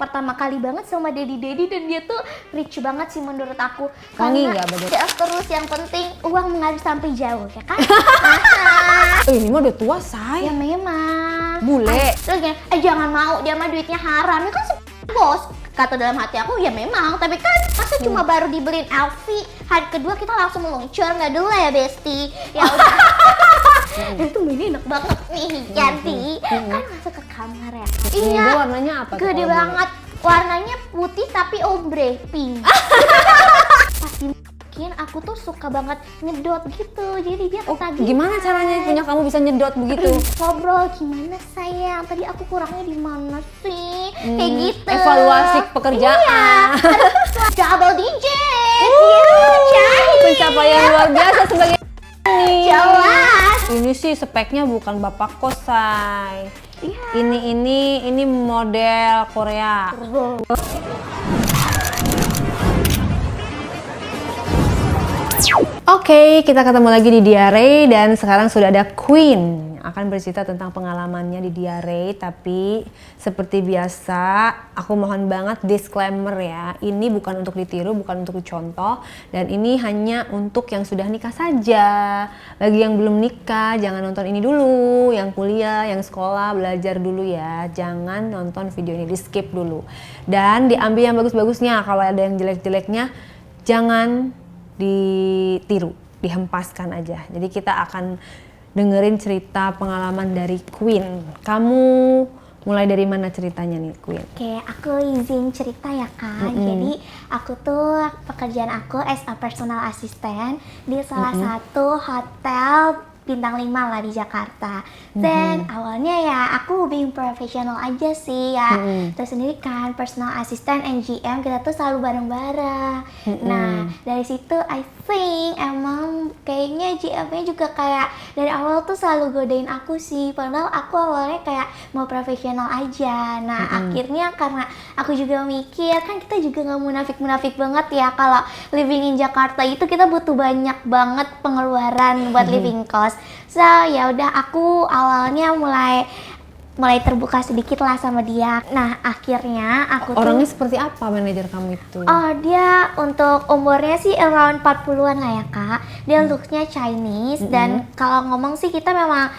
pertama kali banget sama daddy dan dia tuh rich banget sih menurut aku. Wangi Karena nggak badan? terus yang penting uang mengalir sampai jauh ya kan? Ini mah udah tua, say. Ya memang. Bule. Terus kayak, jangan mau, dia mah duitnya haram. Ya kan bos, kata dalam hati aku, ya memang. Tapi kan masa cuma baru dibeliin LV, hari kedua kita langsung meluncur, nggak dulu ya Besti. Ya udah. Itu ini enak banget nih, Yanti. Kan masuk ke kamar ya. Iya. Itu warnanya apa tuh? Gede banget. Warnanya putih tapi ombre pink. Pas dimasukin aku tuh suka banget nyedot gitu. Jadi dia ketagihan. Gimana caranya punya kamu bisa nyedot begitu? Ngobrol, gimana sayang? Tadi aku kurangnya di mana sih? Kayak gitu. Evaluasi pekerjaan. Iya. Double digit. Pencapaian luar biasa sebagai Jelas. ini sih speknya bukan bapak kos, say. Iya. Ini model Korea. Oke, kita ketemu lagi di Diare dan sekarang sudah ada Queen akan bercerita tentang pengalamannya di Diare. Tapi seperti biasa, aku mohon banget disclaimer ya, ini bukan untuk ditiru, bukan untuk dicontoh, dan ini hanya untuk yang sudah nikah saja. Bagi yang belum nikah, jangan nonton ini dulu. Yang kuliah, yang sekolah, belajar dulu ya. Jangan nonton video ini, di skip dulu. Dan diambil yang bagus-bagusnya. Kalau ada yang jelek-jeleknya, jangan ditiru, dihempaskan aja. Jadi kita akan dengerin cerita pengalaman dari Queen. Kamu mulai dari mana ceritanya nih, Queen? Oke, aku izin cerita ya Kak. Jadi aku tuh pekerjaan aku as a personal assistant di salah satu hotel bintang 5 lah di Jakarta. Dan awalnya ya aku being profesional aja sih ya. Terus sendiri kan personal assistant and GM kita tuh selalu bareng-bareng. Nah dari situ I think emang kayaknya GM-nya juga kayak dari awal tuh selalu godain aku sih. Padahal aku awalnya kayak mau profesional aja. Nah akhirnya karena aku juga mikir kan kita juga nggak munafik-munafik banget ya kalau living in Jakarta itu kita butuh banyak banget pengeluaran buat living cost. So ya udah aku awalnya mulai terbuka sedikit lah sama dia. Nah akhirnya aku Orangnya seperti apa manajer kamu itu? Oh dia untuk umurnya sih around 40-an lah ya Kak. Dia looks-nya Chinese dan kalau ngomong sih kita memang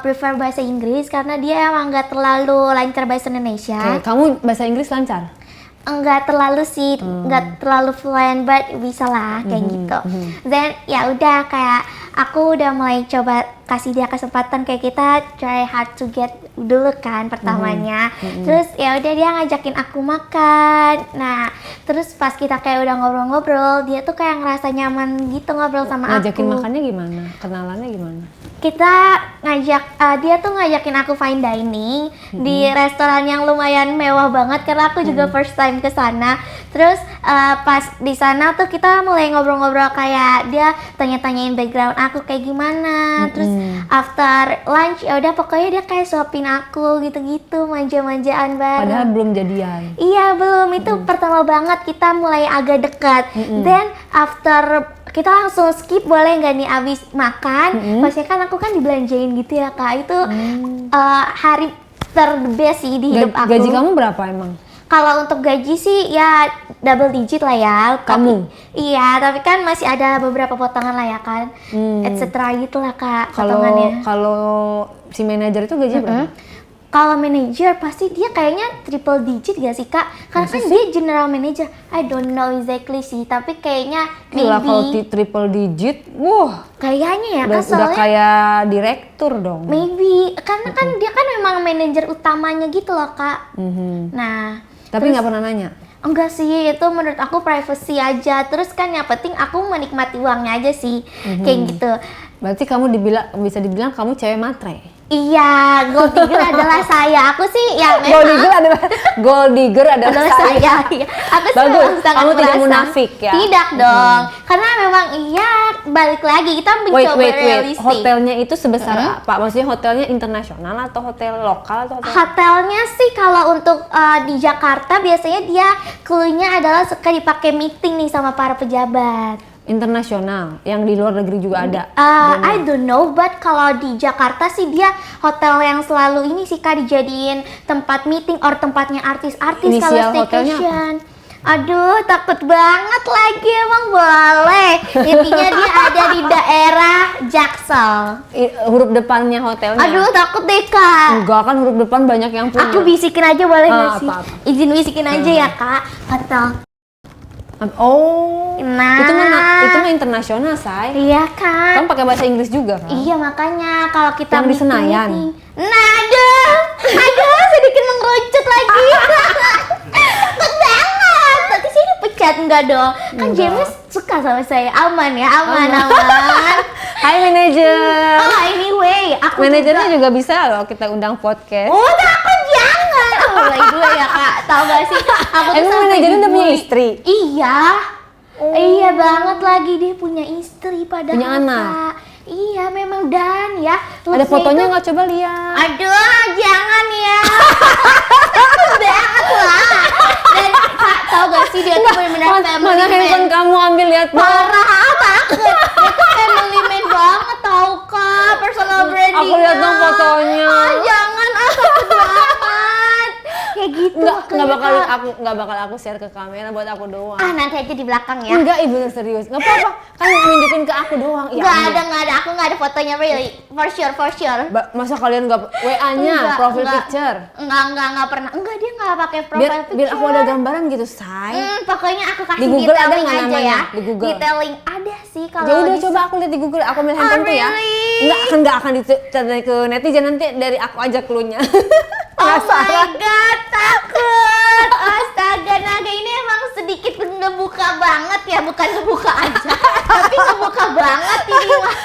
prefer bahasa Inggris karena dia emang gak terlalu lancar bahasa Indonesia. Oke, kamu bahasa Inggris lancar? Enggak terlalu sih, enggak terlalu fluent, but bisa lah kayak gitu. Dan ya udah kayak aku udah mulai coba kasih dia kesempatan kayak kita try hard to get dulu kan pertamanya. Terus ya udah dia ngajakin aku makan. Nah, terus pas kita kayak udah ngobrol-ngobrol, dia tuh kayak ngerasa nyaman gitu ngobrol sama Ngajakin aku. makannya gimana? Kenalannya gimana? Kita dia tuh ngajakin aku fine dining di restoran yang lumayan mewah banget karena aku juga first time ke sana. Terus pas di sana tuh kita mulai ngobrol-ngobrol kayak dia tanya-tanyain background aku kayak gimana. Terus after lunch ya udah pokoknya dia kayak suapin aku gitu-gitu, manja-manjaan banget. Padahal belum jadian. Iya belum, itu pertama banget kita mulai agak dekat. Then after kita langsung skip boleh nggak nih abis makan? Maksudnya kan aku kan dibelanjain gitu ya Kak, itu hari terbest sih di hidup aku. Gaji kamu berapa emang? Kalau untuk gaji sih ya double digit lah ya. Kamu? Iya, tapi kan masih ada beberapa potongan lah ya kan, etc. gitu lah Kak potongannya. Kalau si manajer itu gaji berapa? Kalau manager pasti dia kayaknya triple digit gak sih Kak? Karena kan dia general manager. I don't know exactly sih, tapi kayaknya Gila, kalau maybe triple digit, wah, kayaknya ya udah Kak, soalnya kayak direktur dong. maybe karena kan dia kan memang manajer utamanya gitu loh Kak. Nah, Tapi nggak pernah nanya. enggak sih, itu menurut aku privacy aja. Terus kan yang penting aku menikmati uangnya aja sih, kayak gitu. Berarti kamu bisa dibilang kamu cewek matre. Iya, gold digger adalah saya. Aku sih ya Gold memang digger adalah saya. Iya. Aku sih Bagus, memang sangat kamu tidak merasa. munafik ya? Tidak dong, karena memang iya balik lagi kita mencoba Wait. realistik. Hotelnya itu sebesar apa? Maksudnya hotelnya internasional atau hotel lokal atau hotel? Hotelnya sih kalau untuk di Jakarta biasanya dia clue-nya adalah suka dipakai meeting nih sama para pejabat. Internasional, yang di luar negeri juga ada. I don't know, but kalau di Jakarta sih dia hotel yang selalu ini sih Kak dijadiin tempat meeting or tempatnya artis-artis kalau Inisial hotelnya staycation. Aduh, takut banget lagi emang boleh. Intinya dia ada di daerah Jaksel. Huruf depannya hotelnya. Aduh, takut deh Kak. Enggak, kan huruf depan banyak yang punya. Aku bisikin aja boleh nggak sih? apa-apa. Izin bisikin aja ya Kak. Hotel. Oh, Nah. itu mah internasional, say. Iya kan? Kamu pakai bahasa Inggris juga kan? Iya makanya kalau kita Yang di Senayan. Nah aduh sedikit mengerucut lagi. Takut banget. Nanti saya dipecat enggak dong? Kan Enggak. James suka sama saya. Aman ya, aman. Hai manajer. Oh anyway, aku Manajernya juga bisa loh kita undang podcast. Oh takut jangan. Oh mulai dua ya Kak. Tahu gak sih? Aku tuh Emang sampai manajernya udah punya dibully. istri? Iya. Iya banget lagi dia punya istri padahal Punya anak? Kak. Iya memang dan ya. Ada looks-nya fotonya itu- nggak, coba lihat? Aduh, jangan ya. Takut banget lah. Dan Kak, tau gak sih dia tuh bener-bener family Mana handphone man. kamu ambil lihat dong. Parah, takut. Dia tuh family man banget tau Kak. Personal branding. Aku lihat dong fotonya. Jangan, takut banget. Kayak gitu. Nggak makanya, bakal aku share ke kamera buat aku doang. nanti aja di belakang ya. Enggak, ibu serius. Nggak apa-apa. Kan nunjukin ke aku doang. Ya, Nggak ada. Aku nggak ada fotonya really. For sure. Masa kalian nggak WA-nya, Enggak, profile enggak. picture? Enggak pernah. Enggak, dia nggak pakai Biar, profile picture. biar aku ada gambaran gitu, say. Pokoknya aku kasih Di Google ada detailing nggak aja namanya? ya. Di Google? Detailing ada sih kalau Ya udah di- coba aku lihat di Google. Aku ambil handphone tuh ya. really? Nggak akan dicari ke netizen, nanti dari aku aja clue-nya. Oh my Penasaran. god, takut. Astaga, naga ini emang sedikit ngebuka banget ya, bukan ngebuka aja, tapi ngebuka banget ini mah.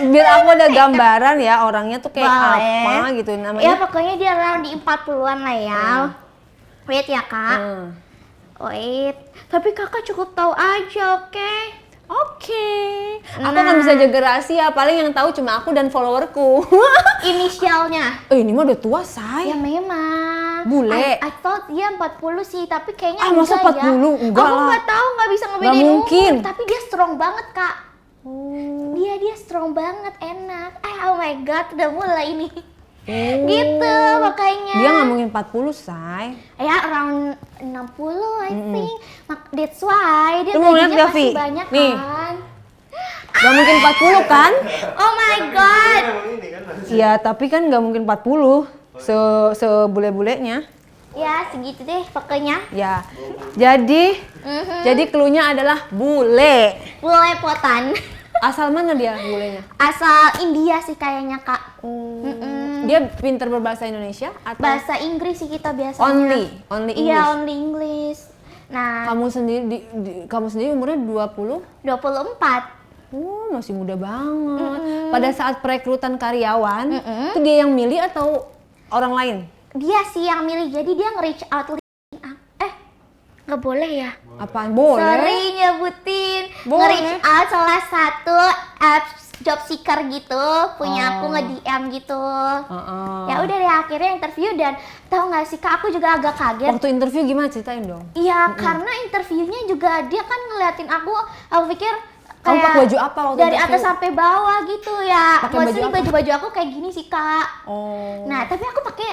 Biar aku ada gambaran ya orangnya tuh kayak Boleh. apa gitu Ya namanya. pokoknya dia around di 40-an lah ya. Wait ya kak. Wait, tapi kakak cukup tahu aja, oke? Oke. Aku Nah. nggak bisa jaga rahasia, paling yang tahu cuma aku dan followerku. Inisialnya. Ini mah udah tua, say. Ya memang. Bule. I thought dia 40 sih, tapi kayaknya Ah, masa enggak 40? ya. Enggak Aku lah. nggak tahu, nggak bisa ngebedain Nggak mungkin. umur, tapi dia strong banget kak. Dia strong banget, enak. Oh my god, udah mulai ini. Gitu makanya. Dia nggak mungkin 40, say. Ya around 60 I think. That's why dia Lu mau lihat gajinya nggak, pasti Vi? banyak Nih. kan. Nggak mungkin 40 kan? Oh my god. Iya, tapi kan nggak mungkin 40. Sebule-bulenya. Ya segitu deh pokoknya. Ya. Jadi clue-nya adalah bule. Bule potan. Asal mana dia bulenya? Asal India sih kayaknya kak. Dia pinter berbahasa Indonesia atau Bahasa Inggris sih kita biasanya. only English? Iya, only English. Nah, Kamu sendiri kamu sendiri umurnya 20? 24. Oh, masih muda banget. Pada saat perekrutan karyawan, itu dia yang milih atau orang lain? Dia sih yang milih, jadi dia nge-reach out nggak boleh ya? Apaan? Boleh. Sorry nyebutin. Boleh. Nge-reach out salah satu apps job seeker gitu, punya aku nge-DM gitu. Ya udah deh akhirnya interview dan tahu nggak sih kak, aku juga agak kaget. Waktu interview gimana, ceritain dong. Iya, karena interviewnya juga dia kan ngeliatin aku pikir Kamu kayak pakai baju apa waktu dari interview? atas sampai bawah gitu ya. Pakai baju Mostly apa? baju-baju aku kayak gini sih kak. Oh. Nah tapi aku pakai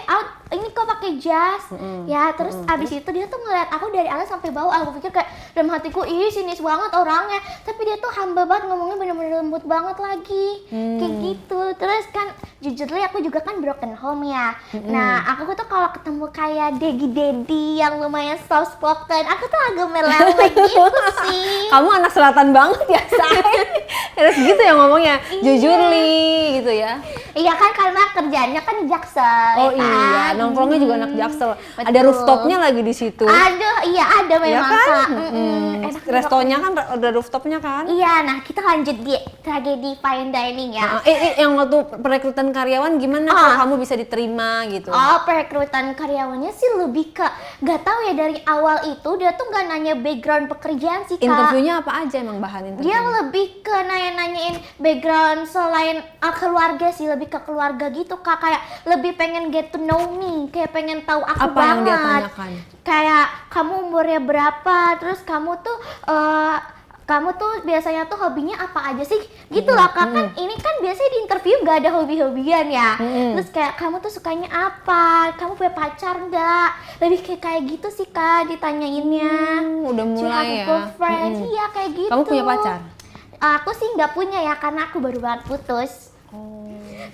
ini kok pakai jas ya, terus abis itu dia tuh ngeliat aku dari atas sampai bawah. Aku pikir kayak dalam hatiku ih sinis banget orangnya, tapi dia tuh humble banget, ngomongnya bener-bener lembut banget lagi kayak gitu. Terus kan jujur aku juga kan broken home ya. Nah aku tuh kalau ketemu kayak daddy yang lumayan soft spoken, aku tuh agak meleleh gitu sih. Kamu anak selatan banget ya, say. Harus gitu ya ngomongnya, jujur li gitu ya. Iya kan karena kerjaannya kan di Jaksel. Oh ya iya, kan? nongkrongnya juga anak Jaksel. Ada Betul. rooftopnya lagi di situ. Aduh, iya ada Ya memang kan? kak. Enak Restonya kan ada rooftopnya kan? Iya, nah kita lanjut di tragedi fine dining ya. Yang waktu perekrutan karyawan gimana kalau kamu bisa diterima gitu? Oh, perekrutan karyawannya sih lebih ke gak tahu ya, dari awal itu dia tuh gak nanya background pekerjaan sih kak. Interviewnya apa aja emang bahan interview? Dia lebih ke nanya-nanyain background selain keluarga sih, lebih ke keluarga gitu kak. Kayak lebih pengen get to know me, kayak pengen tahu aku Apa banget. yang dia tanyakan? Kayak kamu umurnya berapa, terus kamu tuh kamu tuh biasanya tuh hobinya apa aja sih? Gitu loh Kak, kan ini kan biasanya di interview nggak ada hobi-hobian ya. Terus kayak kamu tuh sukanya apa? Kamu punya pacar nggak? Lebih kayak gitu sih Kak ditanyainnya. Udah Do you have mulai a ya. girlfriend? Iya kayak gitu. Kamu punya pacar? Aku sih nggak punya ya karena aku baru banget putus.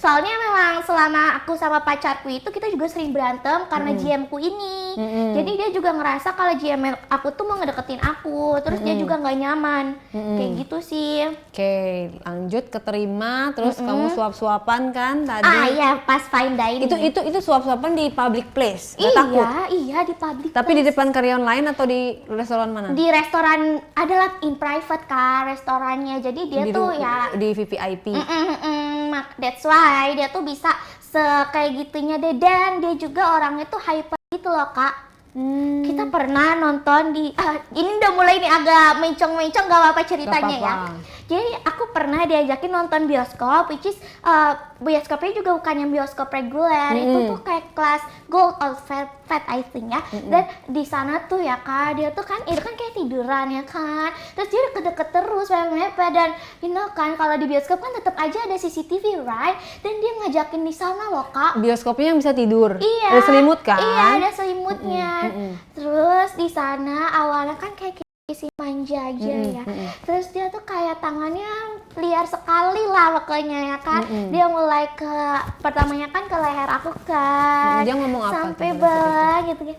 Soalnya memang selama aku sama pacarku itu kita juga sering berantem karena GM-ku ini. Jadi dia juga ngerasa kalau GM aku tuh mau ngedeketin aku, terus dia juga nggak nyaman. Kayak gitu sih. Oke, lanjut keterima, terus kamu suap-suapan kan tadi? Ah iya, pas fine dining. Itu suap-suapan di public place, nggak iya, takut? Iya di public. Tapi di depan karyawan lain atau di restoran mana? Di restoran adalah in private Kak, restorannya. Jadi dia tuh ya di VVIP. That's why dia tuh bisa kayak gitunya deh, dan dia juga orangnya tuh hyper gitu loh Kak. Kita pernah nonton di ini udah mulai nih agak mencong-mencong, gak apa-apa ceritanya ya. Jadi aku pernah diajakin nonton bioskop, which is bioskopnya juga bukan yang bioskop reguler, itu tuh kayak kelas gold or fat I think ya. Dan di sana tuh ya Kak, dia tuh kan itu kan kayak tiduran ya kan. Terus dia deket-deket terus mepet, dan you know kan kalau di bioskop kan tetap aja ada CCTV right, dan dia ngajakin di sana loh Kak. Bioskopnya yang bisa tidur. Iya. Ada selimut kan? Iya, ada selimutnya. Terus di sana awalnya kan kayak si manja aja ya. Terus dia tuh kayak tangannya liar sekali lah pokoknya ya kan. Dia mulai pertamanya kan ke leher aku kan. Dia ngomong apa? Sampai bawah gitu.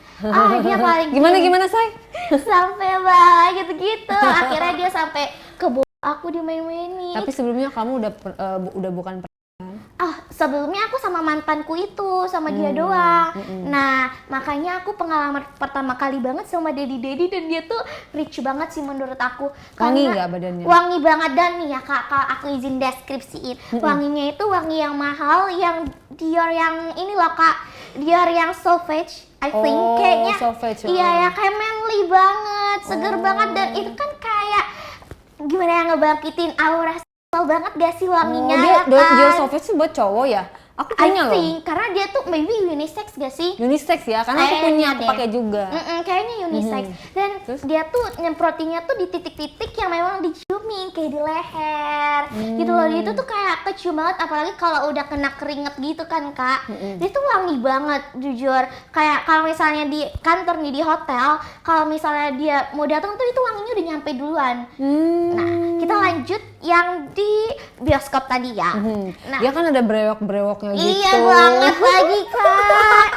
Dia paling Gimana say? sampai bawah gitu. Akhirnya dia sampai ke bawah aku dimain-mainin. Tapi sebelumnya kamu udah bukan Sebelumnya aku sama mantanku itu, sama dia doang. Nah, makanya aku pengalaman pertama kali banget sama Daddy, dan dia tuh rich banget sih menurut aku. Wangi nggak badannya? Wangi banget, dan nih ya Kak, kalau aku izin deskripsiin. Wanginya itu wangi yang mahal, yang Dior yang ini loh Kak, Dior yang Sauvage, I think kayaknya. Sauvage. Iya ya, kayak manly banget, seger banget, dan itu kan kayak gimana ya, ngebangkitin aura banget gak sih wanginya ya kan? Dior Sauvage sih buat cowok ya? Aku punya loh. Karena dia tuh maybe unisex gak sih? Unisex ya, karena aku punya, aku pakai juga. Kayaknya unisex. Dan dia tuh nyemprotinnya tuh di titik-titik yang memang diciumin, kayak di leher. Gitu loh, dia tuh kayak kecium banget, apalagi kalau udah kena keringet gitu kan Kak. Dia tuh wangi banget, jujur. Kayak kalau misalnya di kantor nih, di hotel, kalau misalnya dia mau datang tuh itu wanginya udah nyampe duluan. Nah, kita lanjut yang di bioskop tadi ya. Nah, dia kan ada brewok-brewoknya gitu. Iya banget lagi Kak.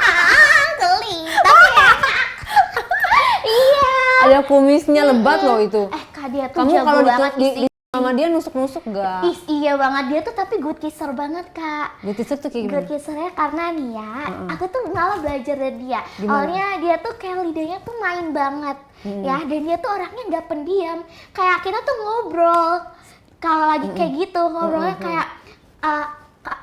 Geli. Tapi enak. Iya. Ada kumisnya lebat loh itu. Kak, dia tuh kamu jago kalau banget di sama dia nusuk-nusuk gak? Iya banget, dia tuh tapi good kisser banget Kak. Good kisser tuh kayak gimana? Good kissernya karena nih ya, aku tuh malah belajar dari dia. Awalnya dia tuh kayak lidahnya tuh main banget ya, dan dia tuh orangnya nggak pendiam. Kayak kita tuh ngobrol, kalau lagi kayak gitu ngobrolnya kayak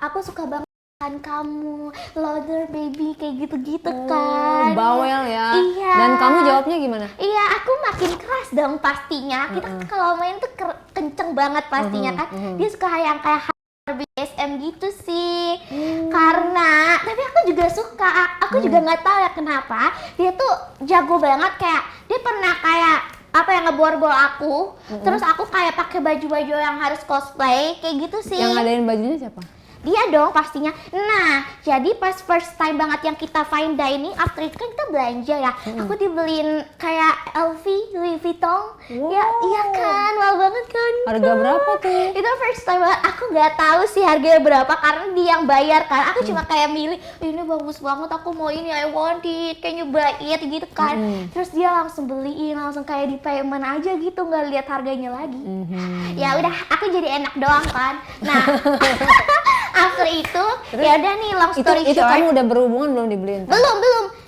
aku suka banget kan kamu, louder baby, kayak gitu-gitu kan. Bawel ya. Iya. Dan kamu jawabnya gimana? Iya, aku makin keras dong pastinya. Kita kalau main tuh kenceng banget pastinya kan. Dia suka yang kayak BDSM gitu sih. Karena, tapi aku juga suka. Aku juga nggak tahu ya kenapa. Dia tuh jago banget, kayak dia pernah kayak apa yang ngebor-bor aku. Terus aku kayak pakai baju-baju yang harus cosplay kayak gitu sih. Yang ngadain bajunya siapa? Dia dong pastinya. Nah, jadi pas first time banget yang kita fine dining, after itu kan kita belanja ya. Aku dibeliin kayak LV, Louis Vuitton. Ya, iya kan, wow banget kan. Harga berapa tuh? Itu first time banget. Aku nggak tahu sih harganya berapa karena dia yang bayar kan. Aku cuma kayak milih, ini bagus banget, aku mau ini, I want it, can you buy it gitu kan. Terus dia langsung beliin, langsung kayak di payment aja gitu, nggak lihat harganya lagi. Ya udah, aku jadi enak doang kan. Nah, after itu ya udah nih, long story itu short. kamu udah berhubungan belum dibeliin? Belum.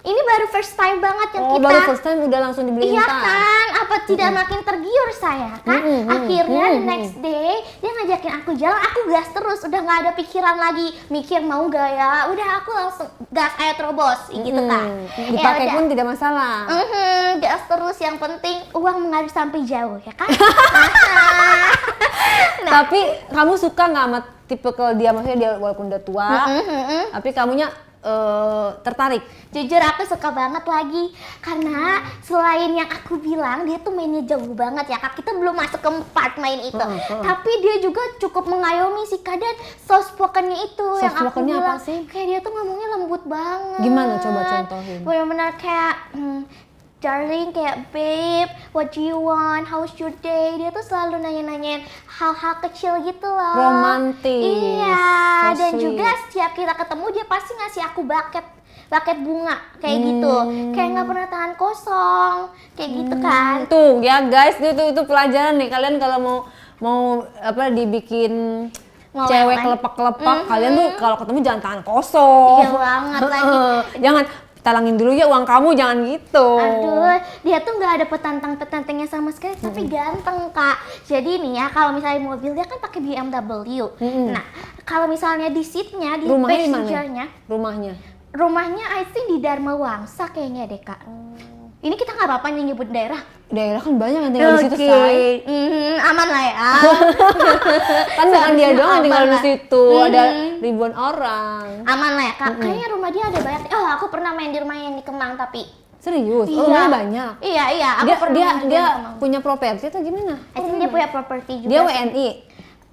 Ini baru first time banget yang kita. Baru first time udah langsung dibeliin. Iya kan, apa tidak makin tergiur saya kan. Akhirnya the next day dia ngajakin aku jalan, aku gas terus, udah nggak ada pikiran lagi mikir mau gak ya. Udah aku langsung gas, ayo terobos gitu kan. Dipakai pun tidak masalah. Gas terus, yang penting uang mengalir sampai jauh ya kan. Tapi kamu suka nggak sama tipikal dia, maksudnya dia walaupun udah tua, tapi kamunya tertarik? Jujur aku suka banget lagi karena selain yang aku bilang dia tuh mainnya jauh banget ya Kak. Kita belum masuk ke part main itu. Tapi dia juga cukup mengayomi sih Kak, dan soft spokennya itu yang aku Soft-spokennya bilang. apa sih? Kayak dia tuh ngomongnya lembut banget. Gimana coba contohin? Benar-benar kayak darling, kayak babe, what do you want, how's your day? Dia tuh selalu nanya-nanyain hal-hal kecil gitu loh. Romantis. Iya, So dan sweet. juga setiap kita ketemu dia pasti ngasih aku buket bunga kayak gitu. Kayak nggak pernah tahan kosong, kayak gitu kan. Tuh ya guys, itu pelajaran nih kalian kalau mau apa dibikin Ngoleh, cewek kan? kelepek-kelepek, kalian tuh kalau ketemu jangan tahan kosong. Iya banget lagi. Jangan talangin dulu ya uang kamu, jangan gitu. Aduh, dia tuh nggak ada petantang-petantangnya sama sekali, tapi ganteng Kak. Jadi nih ya, kalau misalnya mobil dia kan pakai BMW. Nah, kalau misalnya di seatnya, di Rumahnya di mana? passengernya, Rumahnya I think di Dharma Wangsa kayaknya deh Kak. Ini kita nggak apa-apa nih nyebut daerah. daerah kan banyak yang tinggal di situ, Oke. say. Aman lah ya. Kan bukan dia doang yang tinggal Aman di lah. situ, ada ribuan orang. Aman lah ya Kak. Kayaknya rumah dia ada banyak. Oh, aku pernah main di rumah yang di Kemang tapi. Serius? Iya. Oh, rumahnya banyak. Iya. Aku Dia pernah dia main di dia Kemang. punya properti atau gimana? I think dia punya properti juga. Dia sih. WNI.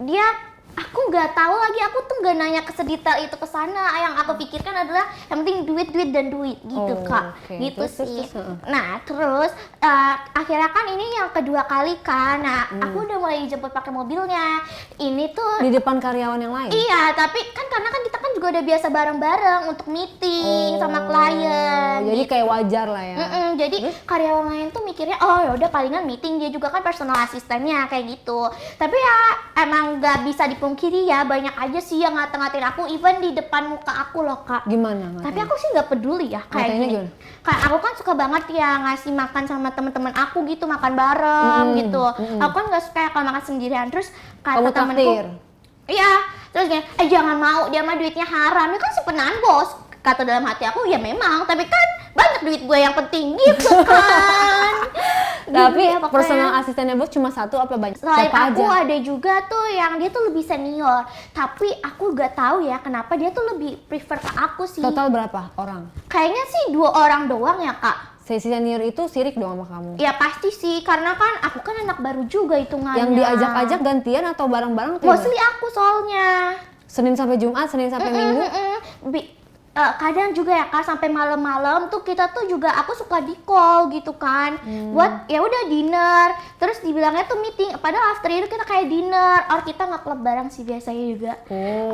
Dia aku nggak tahu lagi, aku tuh nggak nanya ke sedetail itu ke sana. Yang aku pikirkan adalah yang penting duit dan duit gitu Oh, Kak. oke. Gitu Terus, sih. terus. Nah terus akhirnya kan ini yang kedua kali kan. Nah aku udah mulai dijemput pakai mobilnya. Ini tuh Di depan karyawan yang lain. iya, tapi kan karena kan kita kan juga udah biasa bareng-bareng untuk meeting sama klien. Jadi gitu. kayak wajar lah ya. Jadi karyawan lain tuh mikirnya oh ya udah palingan meeting, dia juga kan personal asistennya kayak gitu. Tapi ya emang nggak bisa dipungkiri ya, banyak aja sih yang ngata-ngatain aku even di depan muka aku loh Kak. Gimana? Tapi aku sih nggak peduli ya kayak Ngatainnya gini. gimana? Kayak aku kan suka banget ya ngasih makan sama teman-teman aku gitu, makan bareng gitu. Aku kan nggak suka kalau makan sendirian. Terus kata Kamu temenku, traktir? iya, terus kayak, jangan mau, dia mah duitnya haram. Dia kan sepenan bos. Kata dalam hati aku, ya memang, tapi kan banyak duit gue yang penting gitu kan. Tapi Gitu ya, pokoknya. personal asistennya bos cuma satu apa banyak? Selain Siapa aku aja? ada juga tuh yang dia tuh lebih senior. Tapi aku gak tahu ya kenapa dia tuh lebih prefer ke aku sih. Total berapa orang? Kayaknya sih 2 orang doang ya Kak. Si senior itu sirik dong sama kamu? Ya pasti sih, karena kan aku kan anak baru juga hitungannya. Yang diajak-ajak gantian atau bareng-bareng? atau Mostly gimana? aku soalnya. Senin sampai Jumat, Senin sampai Minggu? Kadang juga ya Kak, sampai malam-malam tuh kita tuh juga aku suka di call gitu kan, buat ya udah dinner, terus dibilangnya tuh meeting, padahal after itu kita kayak dinner, or kita nge-club bareng sih biasanya juga.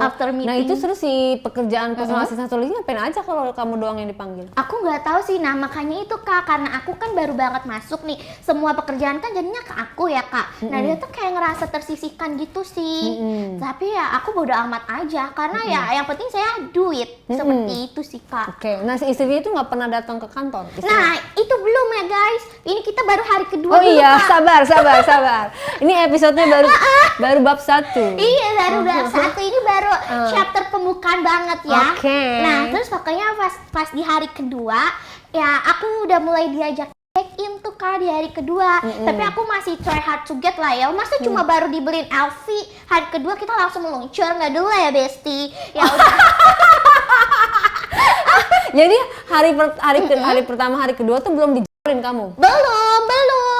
After meeting. Nah itu seru sih pekerjaan personal assistant satu lagi ngapain aja kalau kamu doang yang dipanggil? Aku nggak tahu sih, nah makanya itu Kak, karena aku kan baru banget masuk nih, semua pekerjaan kan jadinya ke aku ya Kak. Nah dia tuh kayak ngerasa tersisihkan gitu sih. Tapi ya aku bodo amat aja, karena ya yang penting saya duit, seperti itu sih Kak. Oke, nah si istrinya itu nggak pernah datang ke kantor? istrinya? Nah itu belum ya guys, ini kita baru hari kedua Oh dulu iya, Kak. sabar. Ini episodenya baru bab 1. Iya baru satu, ini baru chapter pembukaan banget ya. Oke. Nah terus pokoknya pas di hari kedua ya aku udah mulai diajak check in tuh Kak di hari kedua. Tapi aku masih try hard to get lah ya. Masa cuma baru dibeliin LV, hari kedua kita langsung meluncur, nggak dulu ya Besti. Ya udah. Jadi hari pertama, hari kedua tuh belum dijalin kamu? Belum.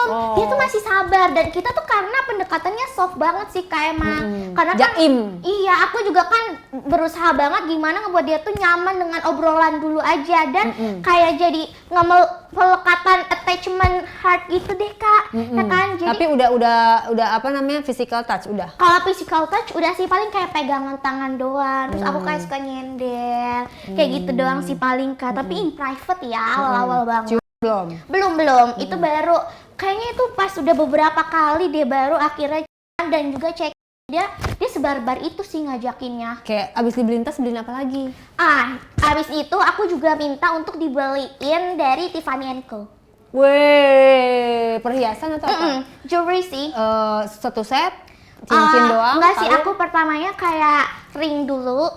Oh. Dia tuh masih sabar, dan kita tuh karena pendekatannya soft banget sih Kak emang. Karena kan Jaim. iya, aku juga kan berusaha banget gimana ngebuat dia tuh nyaman dengan obrolan dulu aja, dan kayak jadi pelekatan attachment heart gitu deh Kak. Ya kan? Jadi Tapi udah apa namanya physical touch udah. kalau physical touch udah sih paling kayak pegangan tangan doang. Terus aku kayak suka nyender. Kayak gitu doang sih paling Kak. Tapi in private ya, awal-awal banget. Belum. Belum. Itu baru kayaknya itu pas udah beberapa kali dia baru akhirnya dan juga cek dia sebar-bar itu sih ngajakinnya. Kayak abis dibeliin tas, beliin apa lagi? Abis itu aku juga minta untuk dibeliin dari Tiffany & Co. Weh, perhiasan atau apa? Jewelry sih. Satu set, cincin doang. Enggak sih, kalung? aku pertamanya kayak ring dulu.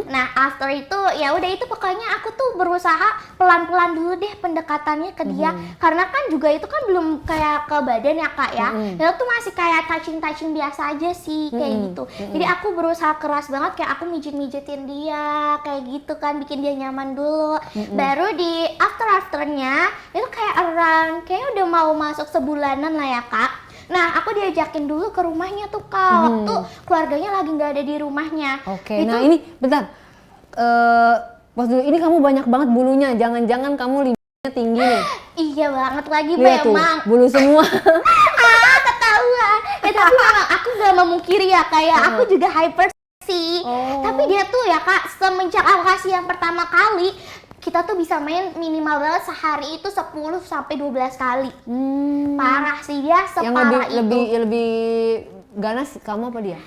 Nah after itu ya udah itu pokoknya aku tuh berusaha pelan-pelan dulu deh pendekatannya ke dia, karena kan juga itu kan belum kayak ke badan ya kak ya. Itu tuh masih kayak touching biasa aja sih kayak gitu. Jadi aku berusaha keras banget kayak aku mijitin dia kayak gitu kan, bikin dia nyaman dulu. Baru di afternya itu kayak around kayak udah mau masuk sebulanan lah ya kak. Nah, aku diajakin dulu ke rumahnya tuh kak, waktu keluarganya lagi nggak ada di rumahnya. Oke, nah ini bentar, pas dulu ini kamu banyak banget bulunya, jangan-jangan kamu lidahnya tinggi nih. Iya banget lagi Lihat memang. tuh, bulu semua. Ketahuan. Ya tapi memang aku nggak memungkiri ya kayak aku juga hyper sih. Tapi dia tuh ya kak, semenjak aku kasih yang pertama kali, kita tuh bisa main minimal banget sehari itu 10 sampai 12 kali. Parah sih dia separah Yang itu. lebih ganas kamu apa dia?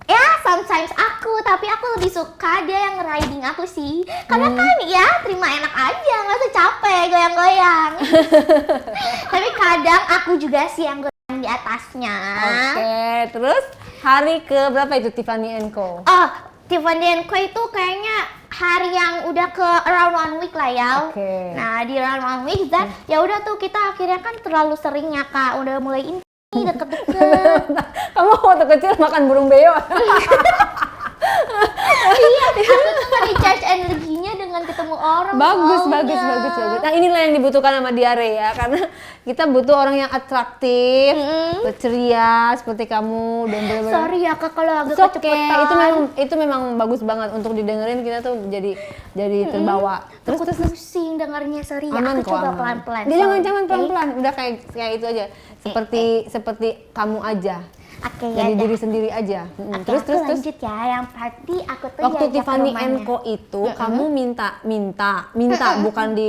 Ya, sometimes aku, tapi aku lebih suka dia yang riding aku sih. Karena kan ya terima enak aja, nggak usah capek goyang-goyang. Tapi kadang aku juga sih yang goyang di atasnya. Oke, terus hari ke berapa itu Tiffany & Co? Oh, Tiffany & Co itu kayaknya hari yang udah ke around 1 week lah ya. Oke. Nah di around 1 week dan ya udah tuh kita akhirnya kan terlalu sering ya kak, udah mulai ini deket-deket. Kamu waktu kecil makan burung beo? Iya, aku tuh recharge energinya dengan ketemu orang. Bagus. soalnya. Nah inilah yang dibutuhkan sama diare ya, karena kita butuh orang yang atraktif, ceria seperti kamu dan bener-bener. Sorry ya kak kalau agak It's okay. kecepatan. Itu memang bagus banget untuk didengerin, kita tuh jadi terbawa. Terus pusing dengarnya, sorry ya. Aman Aku kok, coba aman. pelan-pelan. Dia jangan Sorry. pelan-pelan, udah kayak itu aja. Seperti kamu aja. Oke ya Jadi udah. diri sendiri aja. Oke, Terus aku lanjut ya. Yang pasti aku tuh waktu diajak ke Tiffany rumahnya. & Co itu kamu minta bukan di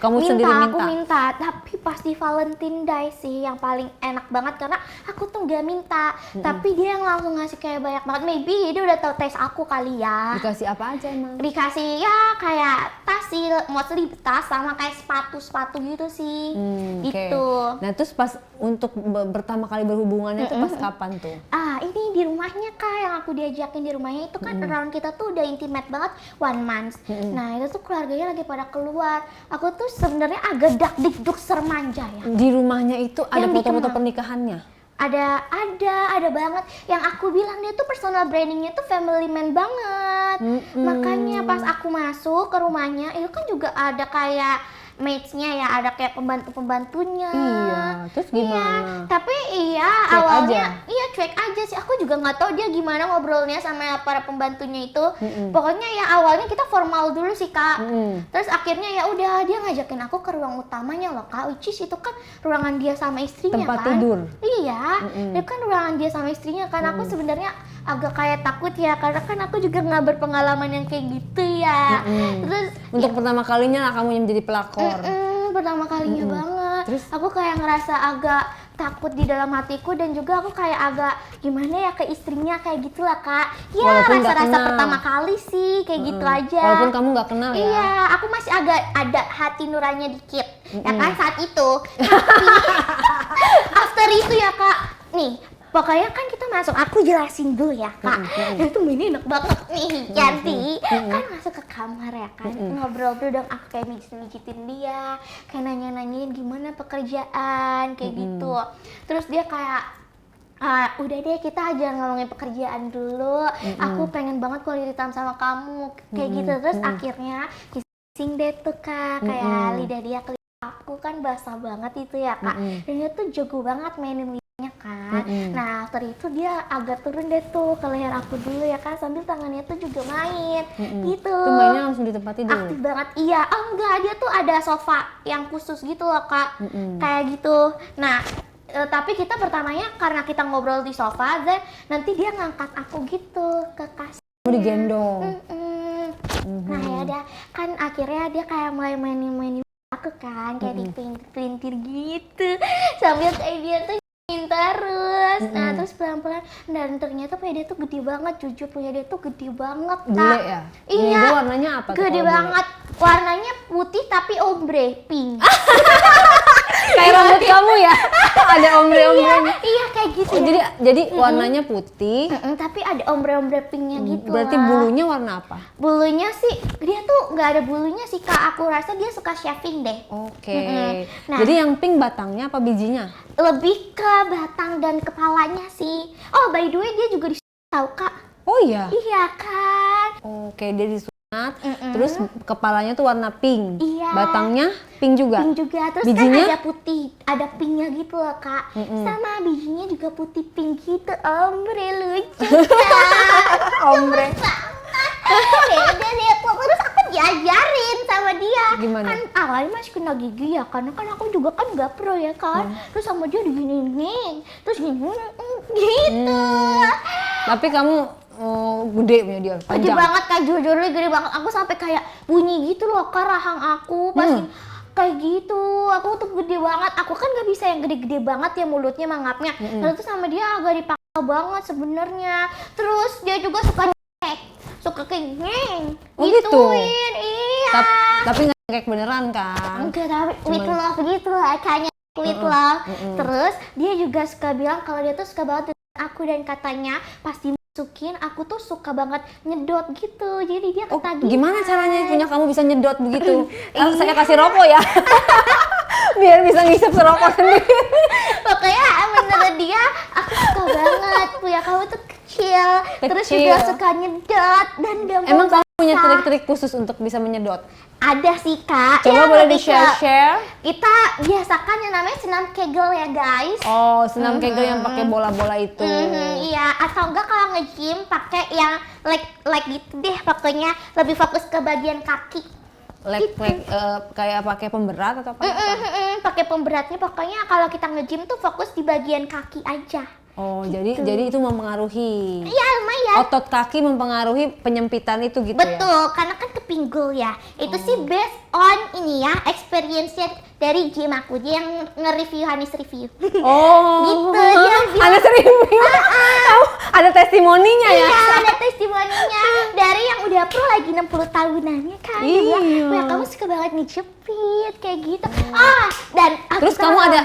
kamu sendiri Aku minta. minta, tapi pas di Valentine Day sih yang paling enak banget karena aku tuh nggak minta, tapi dia yang langsung ngasih kayak banyak banget. Maybe dia udah tahu taste aku kali ya. Dikasih apa aja emang? Dikasih ya kayak tas sih, mostly tas sama kayak sepatu gitu sih. Oke. Gitu. Nah terus pas untuk pertama kali berhubungannya itu pas kapan tuh? Ini di rumahnya kak, yang aku diajakin di rumahnya itu kan around kita tuh udah intimate banget 1 month. Nah itu tuh keluarganya lagi pada keluar. Aku tuh sebenarnya agak dakdikduk sermanja ya. Di rumahnya itu ada Yang foto-foto dikenal. pernikahannya? Ada banget. Yang aku bilang dia tuh personal brandingnya tuh family man banget. Makanya pas aku masuk ke rumahnya itu kan juga ada kayak mates-nya ya, ada kayak pembantunya. Iya, terus gimana? Iya, tapi iya Cuek awalnya aja? iya cuek aja sih. Aku juga nggak tahu dia gimana ngobrolnya sama para pembantunya itu. Pokoknya ya awalnya kita formal dulu sih kak. Terus akhirnya ya udah dia ngajakin aku ke ruang utamanya loh kak, which is itu kan ruangan dia sama istrinya Tempat kan. tidur? Iya, itu kan ruangan dia sama istrinya kan. Aku sebenarnya agak kayak takut ya karena kan aku juga nggak berpengalaman yang kayak gitu ya. Terus Untuk pertama kalinya lah kamu yang menjadi pelakor. pertama kalinya banget. Terus? Aku kayak ngerasa agak takut di dalam hatiku dan juga aku kayak agak gimana ya ke istrinya kayak gitulah kak. Ya Walaupun nggak rasa-rasa kenal. pertama kali sih kayak gitu aja. Walaupun kamu nggak kenal ya? Iya, aku masih agak ada hati nuraninya dikit. Ya kan saat itu. Tapi after itu ya kak, nih pokoknya kan kita masuk, aku jelasin dulu ya kak. Itu ini enak banget nih, Yanti. Kan masuk ke kamar ya kan, ngobrol dulu dong, aku kayak mijitin dia, kayak nanya-nanyain gimana pekerjaan, kayak gitu. Terus dia kayak, udah deh kita aja ngomongin pekerjaan dulu, aku pengen banget quality time sama kamu, kayak gitu. Terus akhirnya kissing deh tuh kak, kayak lidah dia ke aku kan basah banget itu ya kak, dan dia tuh jago banget mainin lidahnya kan. Nah after itu dia agak turun deh tuh ke leher aku dulu ya kan, sambil tangannya tuh juga main gitu. Itu mainnya langsung di tempat tidur? Aktif banget, iya. Oh enggak, dia tuh ada sofa yang khusus gitu loh kak, kayak gitu. Nah tapi kita pertamanya karena kita ngobrol di sofa, dan nanti dia ngangkat aku gitu ke kasur. Kamu digendong? Nah ya udah kan akhirnya dia kayak mulai mainin aku kan, kayak dipelintir gitu sambil kayak dia tuh terus. Nah terus pelan-pelan, dan ternyata punya dia tuh gede banget, jujur punya dia tuh gede banget kak. Bule ya? Iya. Itu warnanya apa tuh Gede kalau bule? banget, warnanya putih tapi ombre pink. Kayak rambut kamu ya? Ada ombre-ombrenya. Iya kayak gitu. Oh, jadi warnanya putih. Tapi ada ombre-ombre pinknya gitu. Berarti lah. bulunya warna apa? Bulunya sih dia tuh nggak ada bulunya sih Kak. Aku rasa dia suka shaving deh. Oke. Nah. Jadi yang pink batangnya apa bijinya? Lebih ke batang dan kepalanya sih. Oh by the way dia juga tahu Kak. Oh iya. Iya kan. Oke, dia disunat. Terus kepalanya tuh warna pink. Iya. Batangnya pink juga. Pink juga. Terus bijinya? kan ada putih, ada pinknya gitu loh Kak. Sama bijinya juga putih pink gitu. Ombre lucu kan. Ombre. Beda deh. Terus aku diajarin sama dia. Gimana? Kan awalnya masih kena gigi ya, karena kan aku juga kan nggak pro ya kan. Terus sama dia diginiin, terus gini gitu. Tapi kamu gede punya dia, Gede panjang. banget Kak, jujur gede banget. Aku sampai kayak bunyi gitu loh Kak rahang aku pasti kayak gitu. Aku tuh gede banget. Aku kan nggak bisa yang gede-gede banget ya mulutnya mangapnya. Terus sama dia agak dipaksa banget sebenarnya. Terus dia juga suka nyek, suka kayak Oh, gitu? gituin. Iya. Tapi nggak kayak beneran kan? Enggak, tapi with love gitu lah kayaknya with love. Terus dia juga suka bilang kalau dia tuh suka banget dengan aku dan katanya pasti masukin aku tuh suka banget nyedot gitu. Jadi dia ketagihan. Gimana caranya punya kamu bisa nyedot begitu? Saya kasih rokok ya. Biar bisa ngisep serokok sendiri. Pokoknya menurut dia aku suka banget punya kamu tuh kecil. Terus Kecil. juga suka nyedot dan gampang. Emang kamu punya basah. trik-trik khusus untuk bisa menyedot? Ada sih Kak. Coba Ya, boleh lebih di-share? Kita biasakan yang namanya senam kegel ya guys. Oh, senam kegel yang pakai bola-bola itu. Iya, atau enggak kalau nge-gym pakai yang leg gitu deh, pokoknya lebih fokus ke bagian kaki. Leg kayak pakai pemberat atau apa? Pakai pemberatnya, pokoknya kalau kita nge-gym tuh fokus di bagian kaki aja. Oh, jadi itu mempengaruhi. Iya, lumayan. Otot kaki mempengaruhi penyempitan itu gitu ya? Betul, karena kan ke pinggul ya. Itu sih based on ini ya, experience-nya dari gym aku. Dia yang nge-review, Hanis review. Oh, Gitu, dia bilang. ada review. Ada testimoninya ya? Iya, ada testimoninya dari yang udah pro lagi 60 tahunannya kan. Dia bilang, Iya. "Wah, kamu suka banget ngejepit kayak gitu." Dan aku Terus kamu tahu. ada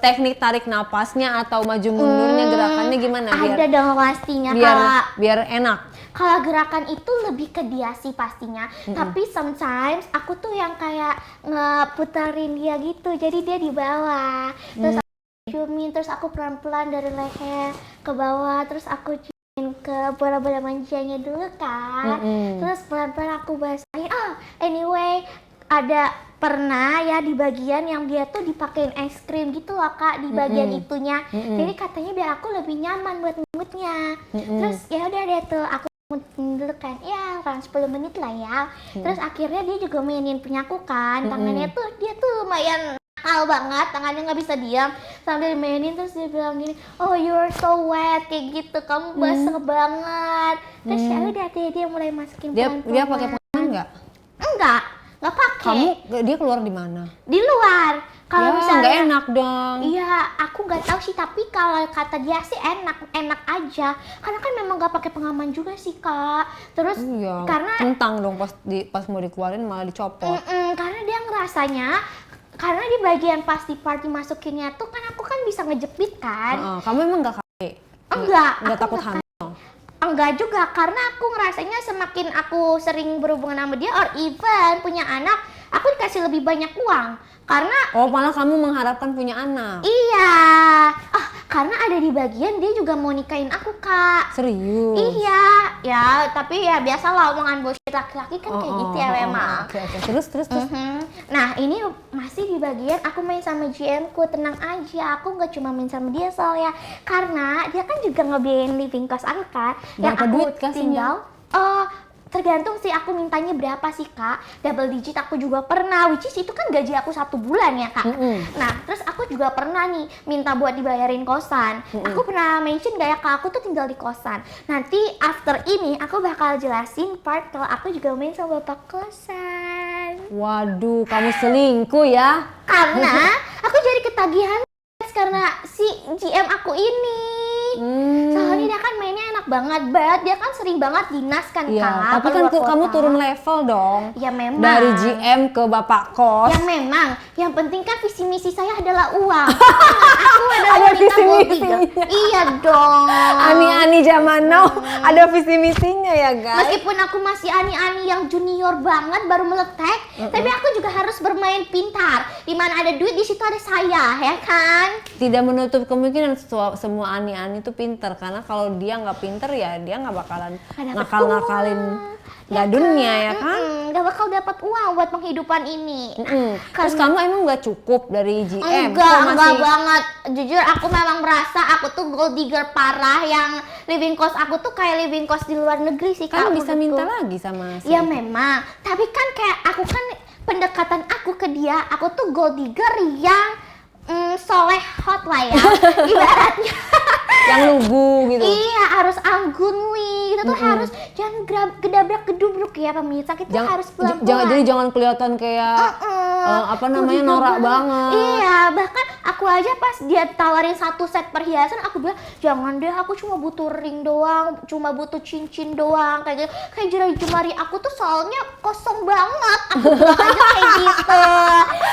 teknik tarik napasnya atau maju mundurnya gerakannya gimana Ada dong pastinya biar Kak. biar enak? Kalau gerakan itu lebih ke dia sih pastinya. Tapi sometimes aku tuh yang kayak ngeputerin dia gitu. Jadi dia di bawah. Terus aku ciumin, terus aku pelan-pelan dari leher ke bawah, terus aku ciumin ke bola-bola manjanya dulu kan. Terus pelan-pelan aku basahin. Anyway, ada pernah ya di bagian yang dia tuh dipakein es krim gitu loh Kak, di bagian itunya. Jadi katanya biar aku lebih nyaman buat ngutnya. Terus ya udah deh tuh aku dulu kan, ya kurang 10 menit lah ya. Terus akhirnya dia juga mainin punya aku kan, tangannya tuh dia tuh lumayan nakal banget, tangannya nggak bisa diam sambil mainin. Terus dia bilang gini, "Oh you're so wet," kayak gitu, kamu basah banget. Terus ya udah dia mulai masukin Dia pelan-pelan. pakai pengaman nggak? Nggak pakai. Dia keluar di mana? Di luar. Kalau Ya, misalnya nggak enak dong. Iya, aku nggak tahu sih, tapi kalau kata dia sih enak aja. Karena kan memang nggak pakai pengaman juga sih Kak. Terus Iya, karena kentang dong pas mau dikeluarin malah dicopot. karena dia ngerasanya, karena di bagian pas di part dimasukinnya tuh kan aku kan bisa ngejepit kan. Kamu emang nggak kakek? Enggak, Nggak aku takut nggak hamil? Enggak juga, karena aku ngerasanya semakin aku sering berhubungan sama dia or even punya anak, aku dikasih lebih banyak uang. Karena Oh, malah kamu mengharapkan punya anak? iya, karena ada di bagian dia juga mau nikahin aku Kak. Serius? Iya, ya tapi ya biasa lah omongan bullshit laki-laki kan kayak gitu ya memang. Oke. Terus. Nah ini masih di bagian aku main sama GM ku, tenang aja, aku nggak cuma main sama dia soalnya karena dia kan juga ngebiayain living cost aku kan. Yang Berapa aku duit kasihnya? tinggal, tergantung sih aku mintanya berapa sih Kak. Double digit aku juga pernah, which is itu kan gaji aku 1 bulan ya Kak. Nah terus aku juga pernah nih minta buat dibayarin kosan. Aku pernah mention gak ya Kak, aku tuh tinggal di kosan. Nanti after ini aku bakal jelasin part kalau aku juga main sama bapak kosan. Waduh, kamu selingkuh ya? Karena aku jadi ketagihan karena si GM aku ini. Soalnya dia kan mainnya enak banget banget, dia kan sering banget dinas kan Iya, Kak, tapi kan keluar kamu kota. turun level dong. Ya memang. Dari GM ke bapak kos. Ya memang, yang penting kan visi misi saya adalah uang. Aku adalah Ada wanita visi gold misinya. digger. Iya dong. Ani-ani zaman now ada visi misinya ya guys. Meskipun aku masih ani-ani yang junior banget baru meletek, tapi aku juga harus bermain pintar. Di mana ada duit, di situ ada saya, ya kan? Tidak menutup kemungkinan semua ani-ani itu pinter, karena kalau dia nggak pinter ya dia nggak bakalan Nggak dapet ngakal-ngakalin gadunnya ya kan. Gak bakal dapat uang buat penghidupan ini. Terus kamu emang nggak cukup dari GM? Enggak, Kok enggak banget. Jujur aku memang merasa aku tuh gold digger parah, yang living cost aku tuh kayak living cost di luar negeri sih Kak. Kamu bisa menurutku. minta lagi sama si Ya memang, tapi kan kayak aku kan pendekatan aku ke dia, aku tuh gold digger yang soleh hot lah ya, ibaratnya. yang lugu gitu. Iya, harus anggunwi, kita tuh harus jangan gedabrak gedubruk ya pemirsa, kita harus pelan-pelan. Jadi jangan kelihatan kayak apa namanya norak banget. Iya, bahkan aku aja pas dia tawarin 1 set perhiasan, aku bilang jangan deh, aku cuma butuh ring doang, cuma butuh cincin doang, kayak gitu. Kayak jemari aku tuh soalnya kosong banget, aku bilang aja kayak gitu.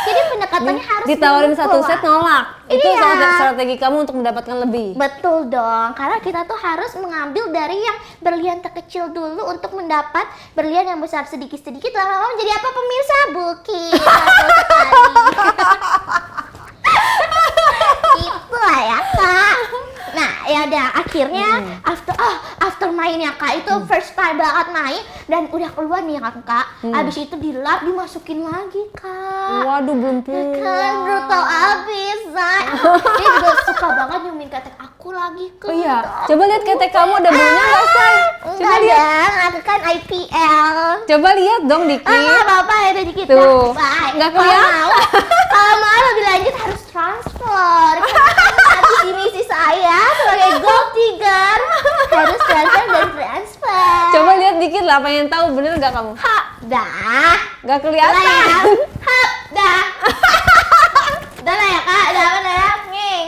Jadi pendekatannya harus Ditawarin didukung, 1 set Wak. nolak. Itu Iya. strategi kamu untuk mendapatkan lebih. Betul dong, karena kita tuh harus mengambil dari yang berlian terkecil dulu untuk mendapat berlian yang besar sedikit-sedikit, lama-lama menjadi apa pemirsa? Bukit. Betul sekali. Itulah ya Kak. Nah ya udah akhirnya after mainnya Kak itu first time banget main dan udah keluar nih ya Kak. Abis itu dilap dimasukin lagi Kak. Waduh, belum Kan pulang. brutal abis, Zai. Dia juga suka banget nyumin ketek aku lagi ke. Iya, coba lihat ketek kamu ada bulunya nggak, Say? Coba Enggak lihat. dong, aku kan IPL. Coba lihat dong dikit. Nggak apa-apa ya ada dikit. Tuh. Bye. Nggak Kalau kelihatan. mau, kalau mau lebih lanjut harus transfer. Visi misi saya sebagai gold digger harus transfer dan transfer. Coba lihat dikit lah, pengen tahu bener nggak kamu? Hap dah. Nggak Udah ya. kelihatan. Hap dah. Udah lah ya Kak, udah apa ya? Nging.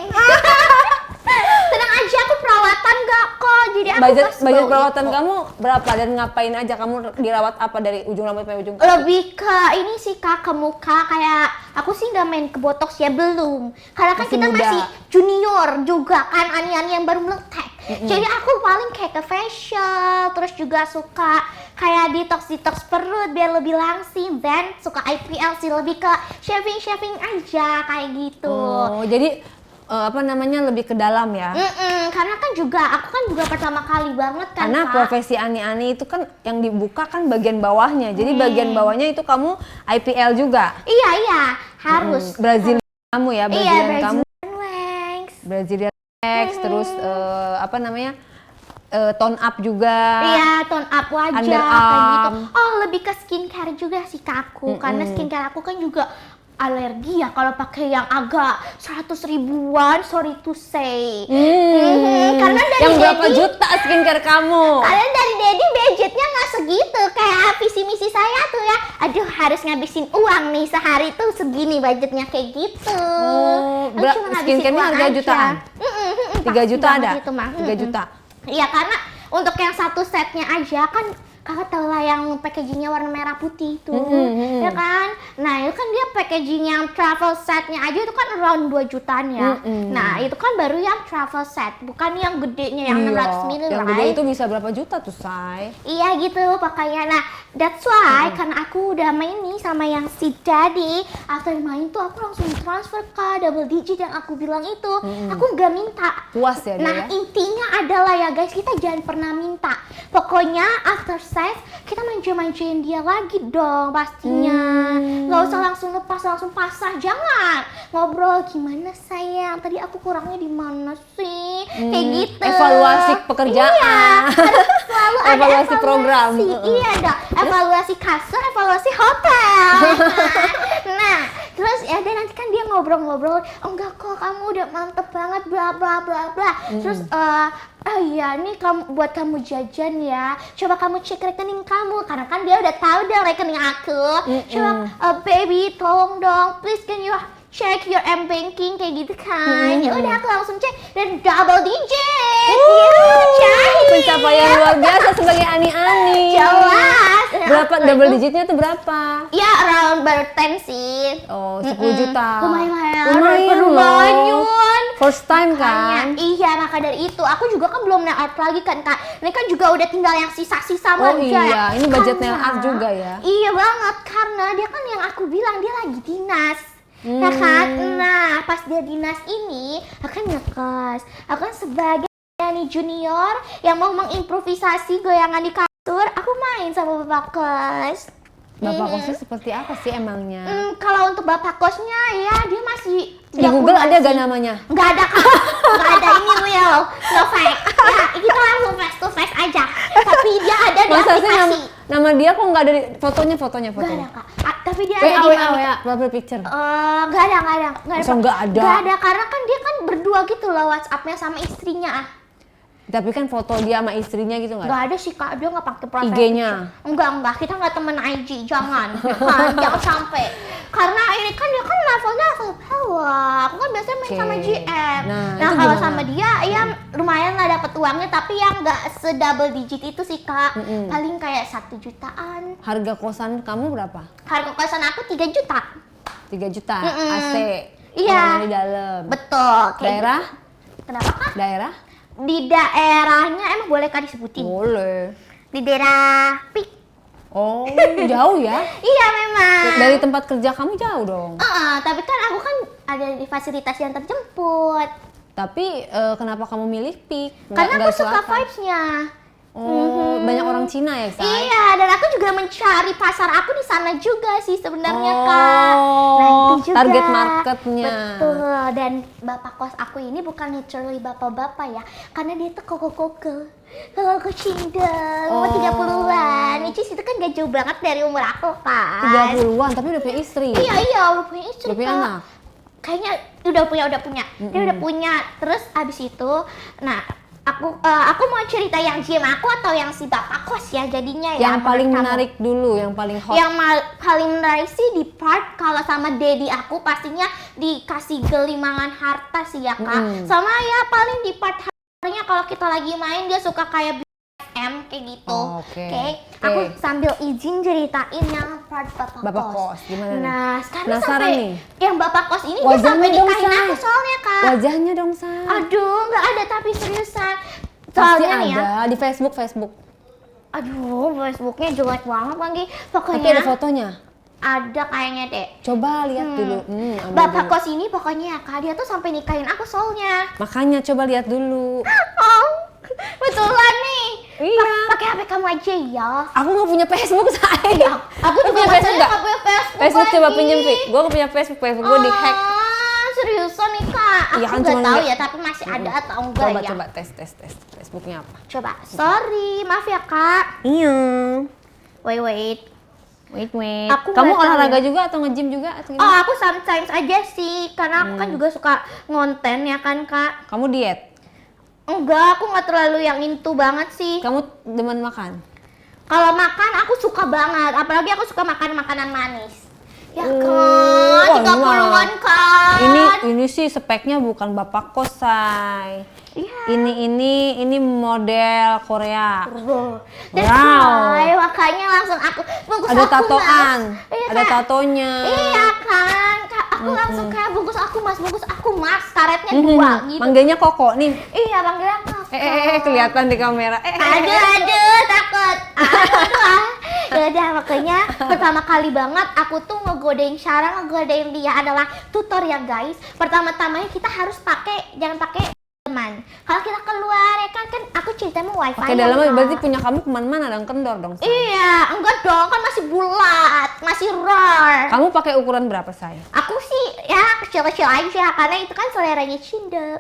Tenang aja, aku perawatan gak kok. Jadi aku Budget pas bau perawatan itu. kamu berapa dan ngapain aja? Kamu dirawat apa dari ujung rambut sampai ujung kaki? Lebih ke ini sih Kak, ke muka. Kayak aku sih nggak main ke botox ya, belum. Karena kan Masih kita muda. masih junior juga kan, ani-ani yang baru meletek. Jadi aku paling kayak ke facial, terus juga suka kayak detox perut biar lebih langsing, dan suka IPL sih, lebih ke shaving aja kayak gitu. Oh, jadi apa namanya lebih ke dalam ya? Karena kan juga aku kan juga pertama kali banget kan Karena Kak. profesi ani-ani itu kan yang dibuka kan bagian bawahnya. Jadi bagian bawahnya itu kamu IPL juga. Iya harus. Brazil kamu ya, Iya, Brazilian kamu. Brazilian wax. Brazilian wax, terus apa namanya? Tone up juga. Iya, tone up wajah kayak gitu. Underarm. Oh, lebih ke skincare juga sih Kak aku. Karena skincare aku kan juga alergi ya kalau pakai yang agak 100 ribuan, sorry to say. Karena dari Yang berapa Daddy- juta skincare kamu? Karena dari Daddy budgetnya nggak segitu, kayak visi misi saya tuh ya, aduh harus ngabisin uang nih sehari tuh segini budgetnya kayak gitu. Aku cuma ngabisin Skincare-nya uang harga aja. jutaan? 3 Pasti juta banget ada? itu, Mah. 3 juta? Iya, karena untuk yang 1 setnya aja kan kakak tahu lah yang packagingnya warna merah putih itu, ya kan? Nah itu kan dia packaging yang travel setnya aja itu kan around 2 jutaan ya. Nah itu kan baru yang travel set, bukan yang gedenya yang 600 ml, Yang gede right? itu bisa berapa juta tuh, Say? Iya gitu pokoknya. Nah that's why karena aku udah main nih sama yang si Daddy, after main tuh aku langsung transfer ke double digit yang aku bilang itu. Aku nggak minta. Puas ya dia Nah ya? intinya adalah ya guys, kita jangan pernah minta. Pokoknya after sex kita manja-manjain dia lagi dong pastinya. Nggak usah langsung lepas, langsung pasrah, jangan. Ngobrol, gimana sayang, tadi aku kurangnya di mana sih? Kayak gitu. Evaluasi pekerjaan. Iya, harus selalu ada Evaluasi program. Iya dong, evaluasi kasur, evaluasi hotel. Nah, terus ya dan nanti kan dia ngobrol-ngobrol, oh enggak kok kamu udah mantep banget bla bla bla bla. Terus oh iya nih kamu buat kamu jajan ya. Coba kamu cek rekening kamu karena kan dia udah tahu deh rekening aku. Coba baby tolong dong, please can you check your M-banking kayak gitu kan. Ya udah aku langsung cek dan double digit. Pencapaian luar biasa sebagai Ani-Ani. Jelas. Berapa double digitnya tuh berapa? Ya around baru 10 sih. Oh, 10 juta. Lumayan loh. banyak. First time kan? Iya, maka dari itu aku juga kan belum nail art lagi kan Kak. Ini kan juga udah tinggal yang sisa-sisa Oh aja. iya, ini budget nail art juga ya? Iya banget, karena dia kan yang aku bilang dia lagi dinas. Ya kan? Nah, pas dia dinas ini, akan ngekos. Aku kan sebagai Ani junior yang mau mengimprovisasi goyangan di kasur, aku main sama bapak kos. Bapak kosnya seperti apa sih emangnya? Kalau untuk bapak kosnya ya dia masih Di Google ada gak namanya? Nggak ada Kak, nggak ada, ini real, no fake. Ya kita langsung face to face aja. Tapi dia ada di Masa sih aplikasi. nama dia kok nggak ada di fotonya? Nggak ada Kak. Tapi dia ada di WA, profile picture. nggak ada. Masa nggak ada? Nggak ada karena kan dia kan berdua gitu loh WhatsApp-nya sama istrinya. Tapi kan foto dia sama istrinya gitu nggak? Nggak ada sih Kak, dia nggak pakai profile IG-nya? picture. Enggak, kita nggak temen IG, jangan. Kan, jangan sampai. Karena ini kan dia kan levelnya level bawah. Aku kan biasanya main sama GM. Nah, Nah itu kalau gimana? sama dia, ya lumayan lah dapat uangnya, tapi yang nggak sedouble digit itu sih Kak. Paling kayak 1 jutaan. Harga kosan kamu berapa? Harga kosan aku 3 juta. 3 juta, Mm-mm. AC, Iya. orangnya di dalam. Betul. Kayak Daerah? gitu. Kenapa Kak? Daerah? Di daerahnya emang boleh Kak disebutin? Boleh. Di daerah Pik. Oh, jauh ya? Iya memang. Dari tempat kerja kamu jauh dong. Tapi kan aku kan ada di fasilitas yang terjemput. Tapi kenapa kamu milih PIK? Karena aku suka vibes-nya. Oh, banyak orang Cina ya, Say? Iya, dan aku juga mencari pasar aku di sana juga sih sebenarnya Oh, Kak. Nah itu juga. target marketnya. Betul, dan bapak kos aku ini bukan literally bapak-bapak ya. Karena dia tuh koko-koko. Koko cindel, umur 30-an. Which is itu kan gak jauh banget dari umur aku kan. 30-an, tapi udah punya istri. Iya, udah punya istri Udah punya Kak. anak? Kayaknya udah punya. Dia udah punya. Terus abis itu, nah aku mau cerita yang GM aku atau yang si bapak kos ya jadinya ya. Yang paling menurut kamu? menarik dulu, yang paling hot. Yang paling menarik sih di part kalau sama daddy aku pastinya dikasih gelimangan harta sih ya Kak. Sama ya paling di part hartanya kalau kita lagi main dia suka kayak BFM kayak gitu. Oh, oke. Aku sambil izin ceritain yang part bapak kos, gimana nih? Nah, sekarang Penasaran sampai nih. yang bapak kos ini dia Wajahnya sampai dong, nikahin Say. aku soalnya Kak. Wajahnya dong, Say. Aduh, nggak ada tapi seriusan. Pasti Soalnya nih ya. ada di Facebook. Aduh, Facebooknya jelek banget lagi. Tapi Pokoknya ada fotonya. ada kayaknya deh. Coba lihat dulu. Ambil Bapak dulu. kos ini pokoknya ya Kak, dia tuh sampai nikahin aku soalnya. Makanya coba lihat dulu. Oh, betulan nih. Iya. Pakai HP kamu aja ya. Aku nggak punya Facebook, Say. Aku juga punya masanya Facebook nggak? nggak punya Facebook. Facebook coba lagi. pinjem, Pi. Gue punya Facebook gue di-hack. Seriusan nih Kak? Aku Iya kan, nggak cuman tahu lihat. ya, tapi masih ada atau enggak ya? Coba tes Facebooknya apa? Coba. Sorry, maaf ya Kak. Iya. Wait. Wait. Aku Kamu nggak tahu olahraga ya. juga atau nge-gym juga atau Oh, gimana? aku sometimes aja sih, karena aku kan juga suka ngonten ya kan Kak. Kamu diet? Enggak, aku nggak terlalu yang into banget sih. Kamu demen makan? Kalau makan aku suka banget, apalagi aku suka makan makanan manis. Ya kan, wah, 30-an kan. Ini sih speknya bukan bapak kos, Say. Iya. Ini model Korea. That's Wow. why, makanya langsung aku bungkus Ada aku, tatoan, Mas. Iya, ada Kak. tatonya. Iya kan, Kak, aku langsung kayak bungkus aku mas, karetnya 2 gitu. Manggilnya Koko nih. Iya, panggilnya Kakak. Kelihatan di kamera. Aduh, takut. Ya udah, makanya pertama kali banget aku tuh ngegodain Syara, ngegodain dia adalah tutor ya guys. Pertama-tamanya kita harus jangan pakai teman. Kalau kita keluar ya kan aku cerita mau wifi. Pakai ya, dalamnya Kak. berarti punya kamu kemana-mana dong, kendor dong, Say. Iya, enggak dong, kan masih bulat, masih roar. Kamu pakai ukuran berapa, Say? Aku sih ya kecil-kecil aja karena itu kan seleranya Cinda.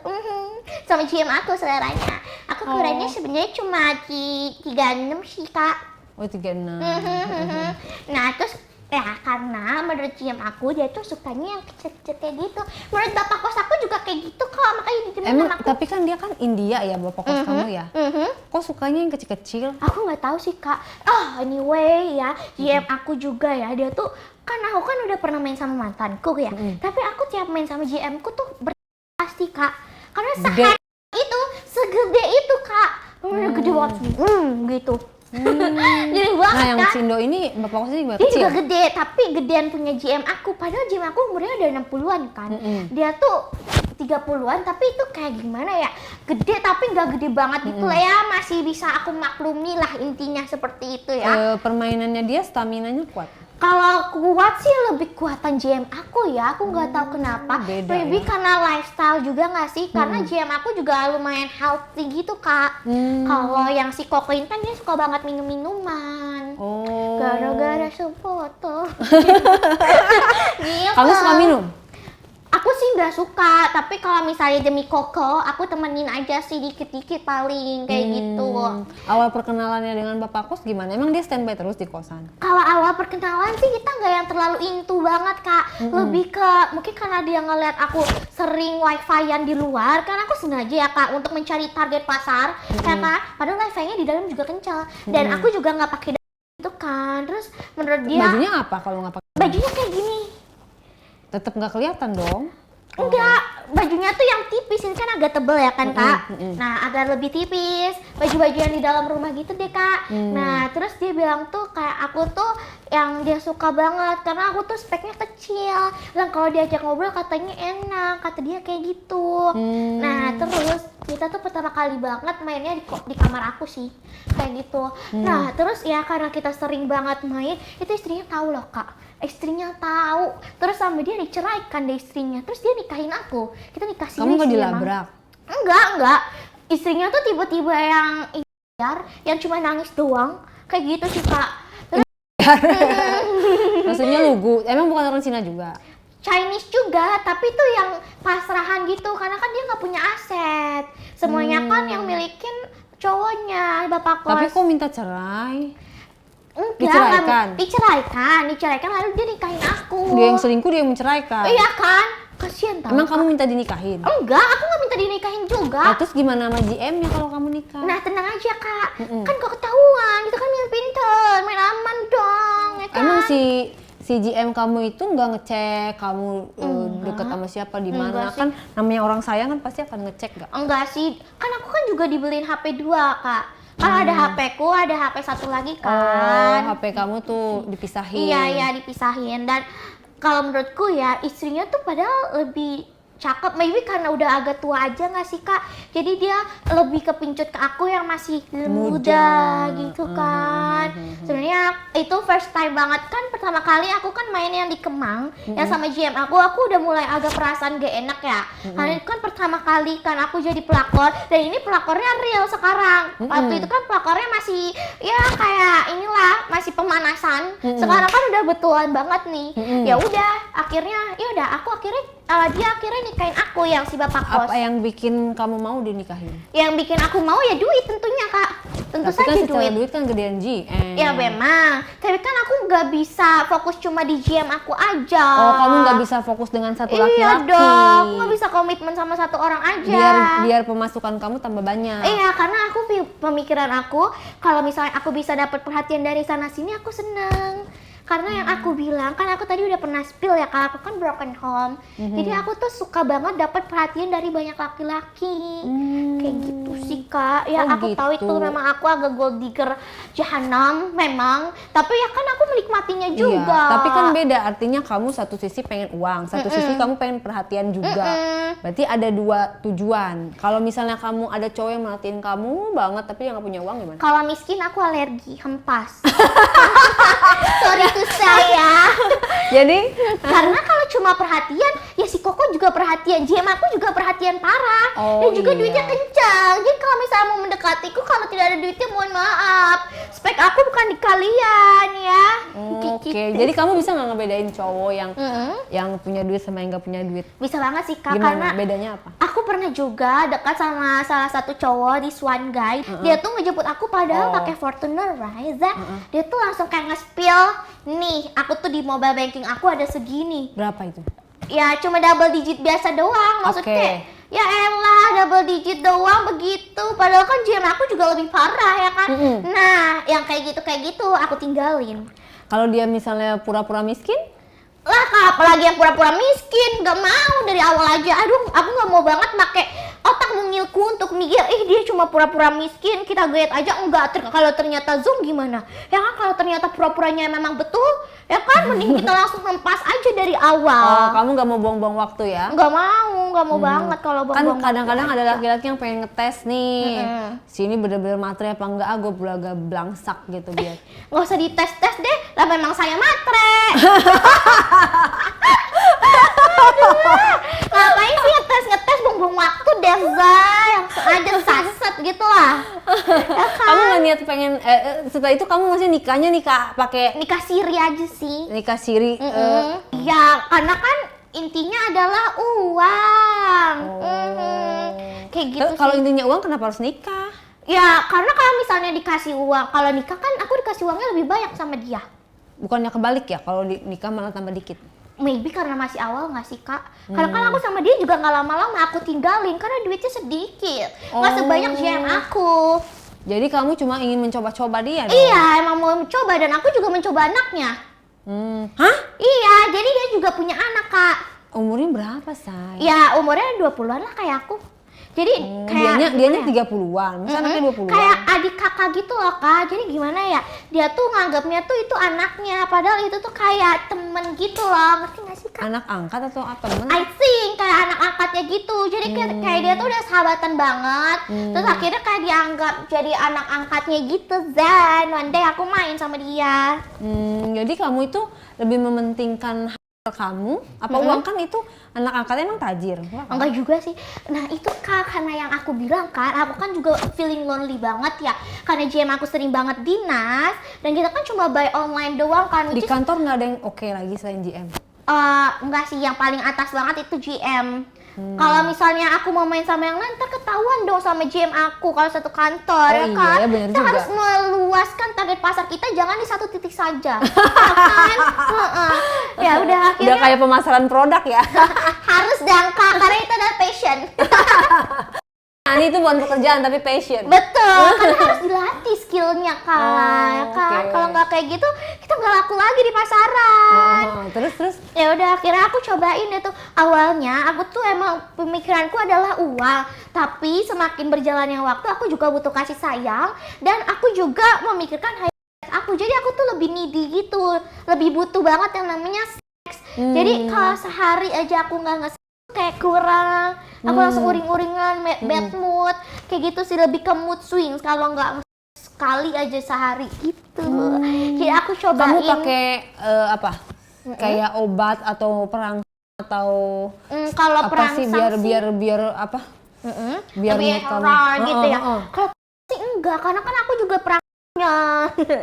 Sama GM aku seleranya. Aku ukurannya sebenarnya cuma di 36 sih Kak. Oh, 36. Nah terus ya karena menurut GM aku dia tuh sukanya yang kecil-kecil kayak gitu. Menurut bapak kos aku juga kayak gitu kok, makanya Emang aku tapi kan dia kan India ya bapak kos kamu ya. Kok sukanya yang kecil-kecil? Aku nggak tahu sih kak. Anyway ya, GM aku juga ya, dia tuh kan aku kan udah pernah main sama mantanku ya. Tapi aku tiap main sama GM ku tuh pasti kak, karena Gede. itu segede itu kak, gede banget, gitu. Gede banget Nah yang kan. Cindo ini bapak kosnya juga Dia kecil. juga gede, tapi gedean punya GM aku. Padahal GM aku umurnya udah 60-an kan. Dia tuh 30-an, tapi itu kayak gimana ya? Gede tapi nggak gede banget gitu lah ya. Masih bisa aku maklumi lah, intinya seperti itu ya. Permainannya dia staminanya kuat. Kalau kuat sih lebih kuatan GM aku ya. Aku nggak tahu kenapa. beda Maybe ya. karena lifestyle juga nggak sih? Karena GM aku juga lumayan healthy gitu kak. Kalau yang si Kokoin kan dia suka banget minum minuman. Oh. Gara-gara sefoto. Gitu. Kamu suka minum? Aku sih nggak suka, tapi kalau misalnya demi Koko, aku temenin aja sih dikit-dikit paling kayak gitu. Awal perkenalannya dengan bapak kos gimana? Emang dia standby terus di kosan? Kalau awal perkenalan sih kita nggak yang terlalu into banget kak, lebih ke mungkin karena dia ngeliat aku sering wifi-an di luar, kan aku sengaja ya kak untuk mencari target pasar, ya kak. Padahal wifi-nya di dalam juga kencang, dan aku juga nggak pakai itu kan. Terus menurut dia Bajunya apa kalau nggak pakai? bajunya kayak gini. Tetap nggak kelihatan dong. Enggak, bajunya tuh yang tipis, ini kan agak tebel ya kan kak. Nah agak lebih tipis, baju-baju yang di dalam rumah gitu deh kak. Nah terus dia bilang tuh kayak aku tuh yang dia suka banget karena aku tuh speknya kecil, dan kalau diajak ngobrol katanya enak, kata dia kayak gitu. Nah terus kita tuh pertama kali banget mainnya di kamar aku sih, kayak gitu. Nah terus ya karena kita sering banget main, itu istrinya tahu loh kak. Istrinya tahu, terus sama dia diceraikan deh istrinya, terus dia nikahin aku. Kita nikah siri. Kamu nggak sih dilabrak? emang. Enggak. Istrinya tuh tiba-tiba yang cuma nangis doang, kayak gitu sih kak. Terus Maksudnya lugu. Emang bukan orang Cina juga? Chinese juga, tapi tuh yang pasrahan gitu, karena kan dia nggak punya aset. Semuanya kan yang milikin cowoknya, bapak kos. Tapi kok minta cerai? Enggak, Diceraikan? diceraikan lalu dia nikahin aku. Dia yang selingkuh, dia yang menceraikan? Iya kan? Kasian tau. Emang kamu minta dinikahin? Enggak, aku nggak minta dinikahin juga. Nah, terus gimana sama GM-nya kalau kamu nikah? Nah tenang aja kak, kan gak ketahuan, kita kan main pinter, main aman dong, ya kan? Emang si GM kamu itu nggak ngecek kamu deket sama siapa di mana? Enggak sih. Kan namanya orang sayang kan pasti akan ngecek nggak? Enggak sih, kan aku kan juga dibeliin HP 2 kak. Kan ada HP ku, ada HP satu lagi kan. Oh, HP kamu tuh dipisahin. Iya dipisahin, dan kalau menurutku ya istrinya tuh padahal lebih cakep, maybe karena udah agak tua aja nggak sih kak, jadi dia lebih kepincut ke aku yang masih muda gitu kan. Sebenarnya itu first time banget kan, pertama kali aku kan main yang di Kemang yang sama GM aku udah mulai agak perasaan gak enak ya, karena itu kan pertama kali kan aku jadi pelakor, dan ini pelakornya real sekarang. Waktu itu kan pelakornya masih ya kayak inilah, masih pemanasan. Sekarang kan udah betulan banget nih. Ya udah akhirnya aku akhirnya dia akhirnya nikahin aku yang si bapak kos. Apa yang bikin kamu mau dinikahin? Yang bikin aku mau ya duit tentunya kak. Tentu Tapi saja kan secara duit. duit kan gedean GM. Ya memang. Tapi kan aku nggak bisa fokus cuma di GM aku aja. Oh, kamu nggak bisa fokus dengan satu laki-laki? Iya dong. Aku nggak bisa komitmen sama satu orang aja. Biar pemasukan kamu tambah banyak. Iya, karena aku pemikiran aku kalau misalnya aku bisa dapat perhatian dari sana sini aku seneng. Karena yang aku bilang, kan aku tadi udah pernah spill ya kak, aku kan broken home. Jadi aku tuh suka banget dapat perhatian dari banyak laki-laki. Kayak gitu sih kak. Ya Oh, aku tahu gitu. itu memang aku agak gold digger jahanam memang. Tapi ya kan aku menikmatinya juga. Iya, tapi kan beda, artinya kamu satu sisi pengen uang, satu sisi kamu pengen perhatian juga. Berarti ada dua tujuan. Kalau misalnya kamu ada cowok yang merhatiin kamu banget tapi yang nggak punya uang gimana? Kalau miskin aku alergi, hempas. Sorry to say ya. Jadi Karena kalau cuma perhatian, ya si Koko juga perhatian, GM aku juga perhatian parah. Oh, Dan juga iya. duitnya kencang. Jadi kalau misalnya mau mendekatiku, kalau tidak ada duitnya mohon maaf. Spek aku bukan di kalian ya. Oke, jadi kamu bisa nggak ngebedain cowok yang punya duit sama yang nggak punya duit? Bisa banget sih kak, Gimana? karena Bedanya apa? aku pernah juga dekat sama salah satu cowok di Swan Guy. Dia tuh ngejemput aku padahal Oh. pakai Fortuner, right? Dia tuh langsung kayak nge-spill, nih aku tuh di mobile banking aku ada segini. Berapa itu? Ya cuma double digit biasa doang, maksudnya Oke. kayak Ya elah, double digit doang begitu. Padahal kan GM aku juga lebih parah ya kan. Nah, yang kayak gitu aku tinggalin. Kalau dia misalnya pura-pura miskin? Lah, apalagi yang pura-pura miskin, gak mau dari awal aja. Aduh, aku gak mau banget pakai otak mungilku untuk mikir, dia cuma pura-pura miskin, kita gayet aja. Enggak, kalau ternyata zoom gimana? Ya kan, kalau ternyata pura-puranya memang betul, ya kan, mending kita langsung hempas aja dari awal. Oh, kamu gak mau buang-buang waktu ya? Gak mau banget kalau Kan buang-buang kadang-kadang waktu ada aja. laki-laki yang pengen ngetes nih. Sini bener-bener matre apa enggak, gue belaga blangsak gitu biar. Nggak usah dites-tes deh, lah memang saya matre. Ngapain sih ngetes buang-buang waktu deh, Zay, yang aja saset gitu lah. Ya kan? Kamu gak niat pengen, setelah itu kamu masih nikah pakai Nikah siri aja sih. nikah siri? Ya, karena kan intinya adalah uang. Kayak gitu sih. Kalau intinya uang kenapa harus nikah? Ya, karena kalau misalnya dikasih uang, kalau nikah kan aku dikasih uangnya lebih banyak sama dia. Bukannya kebalik ya, kalau nikah malah tambah dikit? Maybe karena masih awal nggak sih kak? Karena kan aku sama dia juga nggak lama-lama aku tinggalin karena duitnya sedikit, nggak sebanyak GM aku. Jadi kamu cuma ingin mencoba-coba dia dong? Iya, emang mau mencoba dan aku juga mencoba anaknya. Hah? Iya, jadi dia juga punya anak kak. Umurnya berapa, Say? Ya umurnya 20-an lah kayak aku. Jadi kayak Dianya 30-an, masa anaknya 20-an? kayak adik kakak gitu loh kak. Jadi gimana ya, dia tuh nganggapnya tuh itu anaknya, padahal itu tuh kayak temen gitu loh, ngerti gak sih kak? Anak angkat atau apa? I think kayak anak angkatnya gitu. Jadi kayak dia tuh udah sahabatan banget. Terus akhirnya kayak dianggap jadi anak angkatnya gitu. Zen, one day aku main sama dia. Jadi kamu itu lebih mementingkan kamu apa uang? Kan itu anak angkatnya emang tajir. Enggak juga sih. Nah itu kak, karena yang aku bilang kan, aku kan juga feeling lonely banget ya. Karena GM aku sering banget dinas, dan kita kan cuma buy online doang kan. Di kantor nggak ada yang oke lagi selain GM? Enggak sih, yang paling atas banget itu GM. Kalau misalnya aku mau main sama yang lain, ntar ketahuan dong sama GM aku kalau satu kantor, ya kan? Iya, bener Kita juga. harus meluaskan target pasar kita, jangan di satu titik saja, ya kan? Ya udah Udah akhirnya kayak pemasaran produk ya? harus dangkal karena itu adalah passion. Nah, ini itu bukan pekerjaan tapi passion. Betul, karena harus dilatih skillnya kak, ya kan? oke. Kalau nggak kayak gitu, kita nggak laku lagi di pasaran. Terus? Ya udah akhirnya aku cobain itu. Awalnya aku tuh emang pemikiranku adalah uang, tapi semakin berjalannya waktu aku juga butuh kasih sayang dan aku juga memikirkan highlight aku. Jadi aku tuh lebih needy gitu, lebih butuh banget yang namanya seks. Jadi kalau sehari aja aku nggak nge kayak kurang, aku langsung uring-uringan, bad mood, kayak gitu sih, lebih ke mood swings kalau nggak sekali aja sehari gitu. Jadi aku cobain. Kamu pakai apa? Kayak obat atau perangsang atau kalau apa perangsang sih biar apa? Biar lebih mood kamu. horror gitu ya. Heeh. Kalau sih enggak, karena kan aku juga perangsangnya.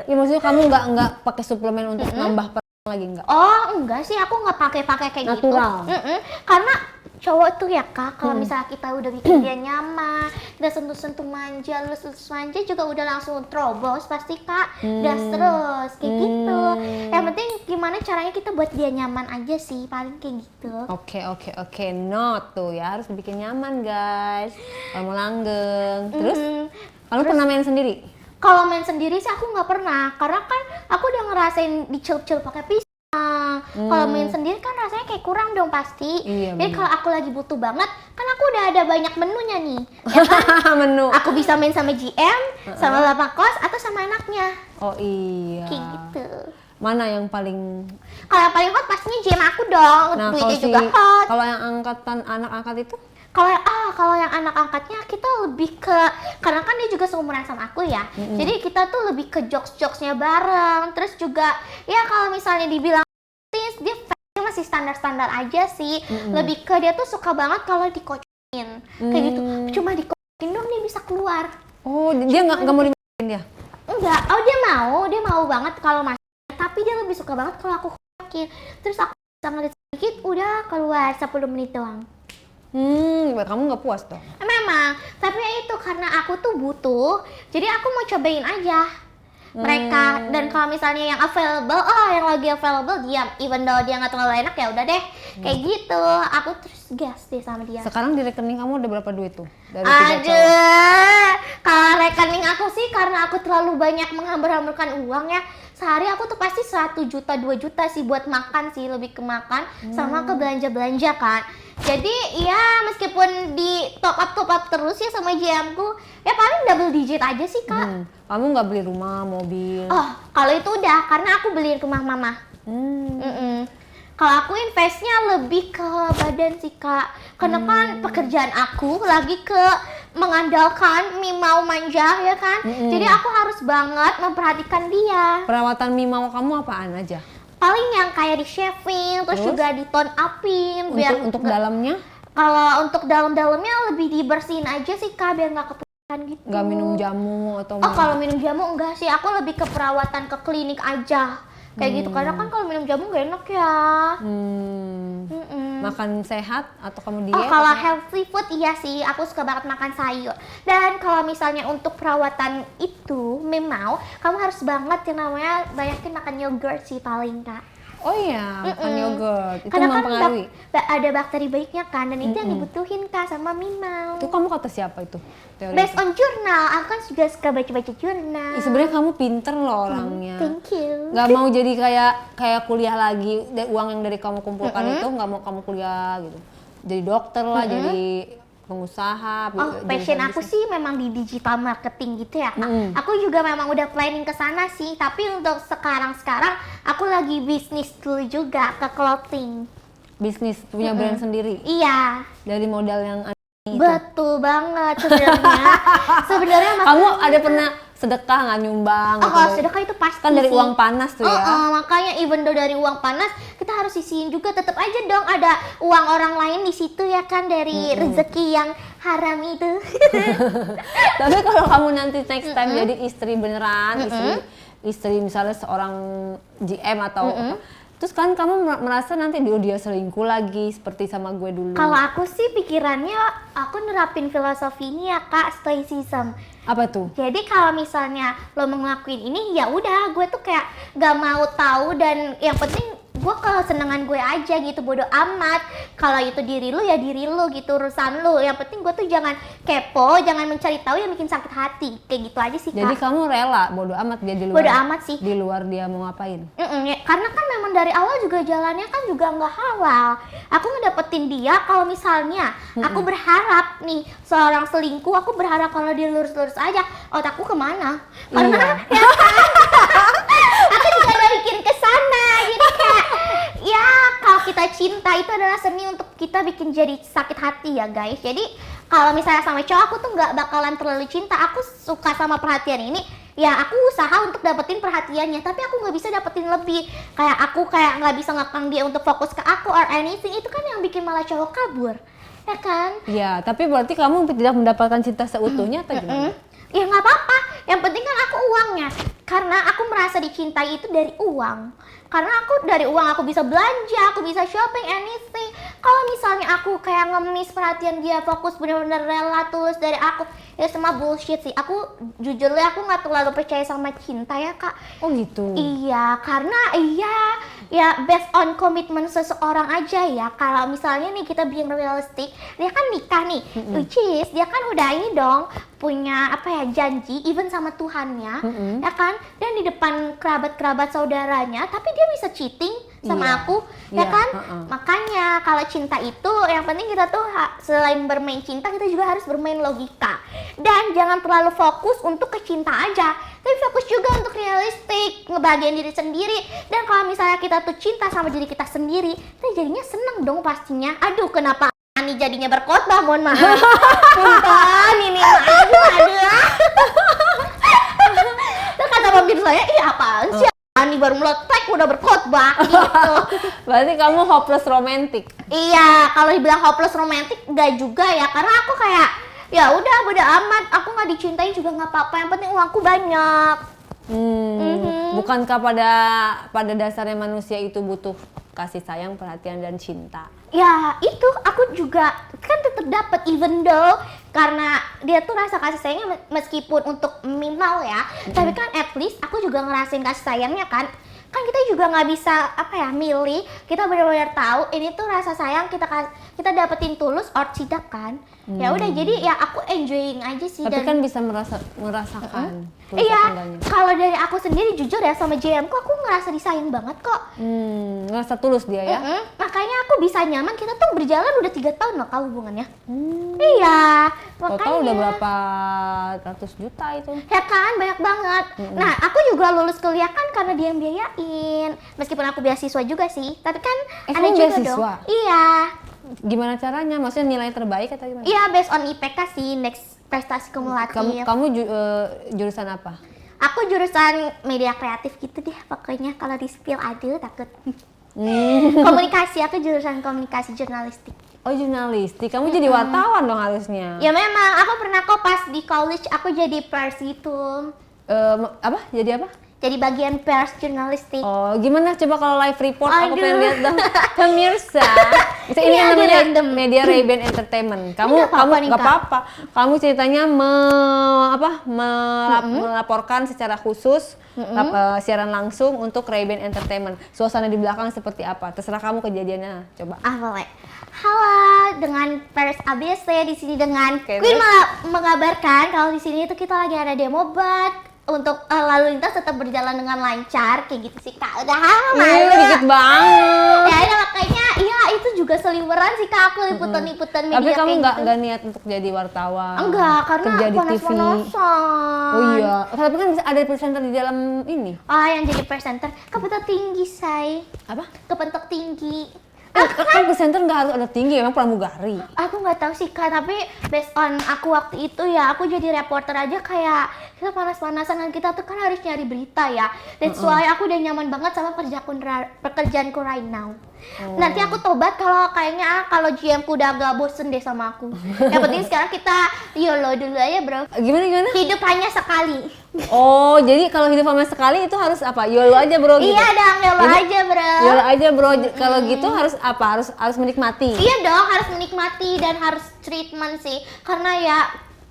Ya maksudnya kamu nggak pakai suplemen untuk nambah perangsang lagi enggak? Oh enggak sih, aku nggak pakai kayak Natural. gitu. Karena cowok tuh ya kak, kalau misalnya kita udah bikin dia nyaman, kita sentuh-sentuh manja, lus-lus manja juga udah langsung terobos pasti kak, gas terus kayak gitu. Yang penting gimana caranya kita buat dia nyaman aja sih, paling kayak gitu. Oke. Not tuh ya, harus bikin nyaman guys. Kalau mau langgeng. Terus, kamu pernah main sendiri? Kalau main sendiri sih aku nggak pernah, karena kan aku udah ngerasain dicelup-celup pakai pisang. Kalau main sendiri kan rasanya kayak kurang dong pasti. Iya, Jadi kalau aku lagi butuh banget, kan aku udah ada banyak menunya nih. Ya kan? Menu. Aku bisa main sama GM, sama bapak kos, atau sama anaknya. Oh iya. Kayak gitu. Mana yang paling? Kalau yang paling hot pastinya GM aku dong, Nah, duitnya juga hot. kalau yang anak angkat itu? Kalau yang anak angkatnya kita lebih ke, karena kan dia juga seumuran sama aku ya. Jadi kita tuh lebih ke jokes-jokesnya bareng. Terus juga ya kalau misalnya dibilang dia masih standar-standar aja sih. Lebih ke dia tuh suka banget kalau dikocokin. Kayak gitu. Cuma dikocokin dong dia bisa keluar. Oh, dia nggak mau dimasukin dia? Enggak. Oh, dia mau banget kalau masuk. Tapi dia lebih suka banget kalau aku kocokin. Terus aku bisa ngeliat sedikit udah keluar 10 menit doang. Kamu nggak puas dong? Memang, tapi ya itu karena aku tuh butuh, jadi aku mau cobain aja. mereka. Dan kalau misalnya yang available, yang lagi available diam, even though dia nggak terlalu enak ya udah deh, kayak gitu. Aku terus gas deh sama dia. Sekarang di rekening kamu ada berapa duit tuh dari 3 cowok? Aduh, kalau rekening aku sih karena aku terlalu banyak menghambur-hamburkan uang ya. Sehari aku tuh pasti 1 juta 2 juta sih buat makan sih, lebih ke makan sama ke belanja-belanja kan. Jadi ya meskipun di top up terus ya sama JM-ku, ya paling double digit aja sih Kak. Kamu nggak beli rumah, mobil? Oh, kalau itu udah karena aku beliin rumah mama. Kalau aku investnya lebih ke badan sih Kak, karena kan pekerjaan aku lagi ke mengandalkan Mimau manja ya kan, jadi aku harus banget memperhatikan dia. Perawatan Mimau kamu apaan aja? Paling yang kayak di shaving, terus juga di tone upin, biar Untuk dalamnya? kalau untuk dalam-dalamnya lebih dibersihin aja sih Kak, biar nggak kepedesan gitu. Nggak minum jamu atau? Oh kalau minum jamu enggak sih, aku lebih ke perawatan ke klinik aja. Kayak gitu, karena kan kalau minum jamu gak enak ya. Makan sehat atau kamu Oh diet? kalau healthy food iya sih, aku suka banget makan sayur. Dan kalau misalnya untuk perawatan itu memang kamu harus banget yang namanya banyakin makan yogurt sih paling Kak. Oh iya, makan yogurt. Itu Karena kan mempengaruhi? ada bakteri baiknya kan, dan itu yang dibutuhin Kak sama Mimau. Itu kamu kata siapa itu? Teori Based itu? on jurnal, aku kan juga suka baca-baca jurnal. Sebenarnya kamu pinter loh orangnya. Thank you. Nggak mau jadi kayak kuliah lagi, uang yang dari kamu kumpulkan itu nggak mau kamu kuliah gitu. Jadi dokter lah, jadi pengusaha. Oh, jadi passion bisnis. aku sih memang di digital marketing gitu ya Kak. Aku juga memang udah planning ke sana sih, tapi untuk sekarang aku lagi bisnis dulu juga ke clothing. Bisnis, punya brand sendiri. Iya, Dari modal yang itu. betul banget sebenarnya. Sebenarnya Kamu ada pernah sedekah nggak, nyumbang? Oh, atau kalau dari- sedekah itu pasti Kan dari sih. uang panas tuh ya. Makanya even though dari uang panas, kita harus sisihin juga, tetap aja dong ada uang orang lain di situ ya kan, dari rezeki yang haram itu. Tapi kalau kamu nanti next time jadi istri beneran, istri misalnya seorang GM atau apa, terus kan kamu merasa nanti dia selingkuh lagi seperti sama gue dulu. Kalau aku sih pikirannya, aku nerapin filosofi ini ya Kak, stoicism. Apa tuh? Jadi kalau misalnya lo mau ngelakuin ini, ya udah, gue tuh kayak gak mau tahu, dan yang penting gue kesenangan gue aja gitu, bodo amat. Kalau itu diri lu ya diri lu gitu, urusan lu. Yang penting gue tuh jangan kepo, jangan mencari tahu yang bikin sakit hati. Kayak gitu aja sih Kak. Jadi kamu rela bodo amat dia di luar. Bodo amat sih. Di luar dia mau ngapain? Ya, karena kan memang dari awal juga jalannya kan juga nggak halal. Aku ngedapetin dia kalau misalnya aku berharap nih seorang selingkuh, aku berharap kalau dia lurus-lurus aja, otakku kemana? Karena ya kan, aku juga udah bikin ke sana. Jadi kayak ya kalau kita cinta itu adalah seni untuk kita bikin jadi sakit hati ya guys. Jadi kalau misalnya sama cowok, aku tuh nggak bakalan terlalu cinta. Aku suka sama perhatian ini, ya aku usaha untuk dapetin perhatiannya, tapi aku nggak bisa dapetin lebih. Kayak aku kayak nggak bisa ngekang dia untuk fokus ke aku or anything. Itu kan yang bikin malah cowok kabur, ya kan? Ya, tapi berarti kamu tidak mendapatkan cinta seutuhnya atau gimana? Ya nggak apa-apa, yang penting kan aku uangnya. Karena aku merasa dicintai itu dari uang. Karena aku dari uang aku bisa belanja, aku bisa shopping, anything. Kalau misalnya aku kayak ngemis perhatian dia, fokus bener-bener rela tulus dari aku, ya semua bullshit sih. Aku jujur lah, aku nggak terlalu percaya sama cinta ya Kak. Oh gitu. Iya, karena ya based on komitmen seseorang aja ya. Kalau misalnya nih kita being realistic, dia kan nikah nih, which is dia kan udah ini dong, punya apa ya, janji even sama Tuhannya, ya kan, dan di depan kerabat-kerabat saudaranya, tapi dia bisa cheating sama Iya. aku, ya Iya, kan. Makanya kalau cinta itu yang penting kita tuh selain bermain cinta, kita juga harus bermain logika, dan jangan terlalu fokus untuk ke cinta aja, tapi fokus juga untuk realistik, ngebahagiain diri sendiri. Dan kalau misalnya kita tuh cinta sama diri kita sendiri, kita jadinya seneng dong pastinya. Aduh, kenapa Ani jadinya berkhotbah, mohon maaf. Punten, ini aduh. Terus kata pemimpin saya, ih apaan sih, Ani baru meletek udah berkhotbah gitu. Berarti kamu hopeless romantic. Iya, kalau dibilang hopeless romantic enggak juga ya, karena aku kayak ya udah bodo amat, aku nggak dicintai juga nggak apa-apa, yang penting uangku banyak. Bukankah pada dasarnya manusia itu butuh kasih sayang, perhatian dan cinta? Ya itu aku juga kan tetap dapat, even though karena dia tuh rasa kasih sayangnya meskipun untuk minimal ya, tapi kan at least aku juga ngerasain kasih sayangnya kan kita juga nggak bisa milih, kita benar-benar tahu ini tuh rasa sayang kita dapetin tulus or tidak kan. Ya udah, jadi ya aku enjoying aja sih. Tapi dan kan bisa merasakan tulus iya, atau enggaknya. kalau dari aku sendiri jujur ya sama JM ku, aku ngerasa disayang banget kok. Ngerasa tulus dia ya. Makanya aku bisa nyaman, kita tuh berjalan udah 3 tahun loh kak hubungannya. Iya, makanya. Total udah berapa ratus juta itu? Ya kan, banyak banget. Nah, aku juga lulus kuliah kan karena dia yang biayain. Meskipun aku beasiswa juga sih, tapi kan ada kamu juga beasiswa? dong. Iya. Gimana caranya? Maksudnya nilai terbaik atau gimana? Iya, based on IPK sih, next prestasi kumulatif. Kamu jurusan apa? Aku jurusan media kreatif gitu deh pokoknya, kalau di spill aduh takut. Komunikasi, aku jurusan komunikasi jurnalistik. Oh, jurnalistik. Kamu jadi wartawan dong harusnya. Ya memang, aku pernah kok pas di college aku jadi pers gitu. Apa? Jadi apa? Jadi bagian pers jurnalistik. Oh, gimana coba kalau live report? Aku Aduh. pengen lihat dong. Pemirsa. Bisa ini Iya, kan ada namanya random. Media Ray-Ban Entertainment. Kamu Nggak apa-apa nih, nggak Kak. apa-apa. Kamu ceritanya melaporkan secara khusus siaran langsung untuk Ray-Ban Entertainment. Suasana di belakang seperti apa? Terserah kamu kejadiannya. Coba. Boleh. Halo, dengan pers ABC di sini dengan Oke, Queen terus? mengabarkan kalau di sini itu kita lagi ada demo bat untuk lalu lintas tetap berjalan dengan lancar kayak gitu sih kak. Udah malu. Dikit banget. Ya udah, makanya iya itu juga seliweran sih kak, aku liputan-liputan media. Tapi kamu kayak gitu. nggak niat untuk jadi wartawan? Enggak, karena kerja di TV? panas-panasan. Oh iya. Tapi kan bisa ada presenter di dalam ini. Yang jadi presenter kepentok tinggi say. Apa? Kepentok tinggi. Kan presenter nggak harus ada tinggi, emang pramugari. Aku nggak tahu sih kak, tapi based on aku waktu itu ya, aku jadi reporter aja kayak kita panas-panasan dan kita tuh kan harus nyari berita ya. That's why aku udah nyaman banget sama pekerjaanku right now. Nanti aku tobat kalau kalau GM ku udah agak bosen deh sama aku. Yang penting sekarang kita YOLO dulu aja bro. Gimana? Hidup hanya sekali. Oh, jadi kalau hidup sama sekali itu harus apa? YOLO aja bro gitu? Iya dong, YOLO aja bro. YOLO aja bro, kalau gitu harus apa? Harus menikmati? Iya dong, harus menikmati dan harus treatment sih. Karena ya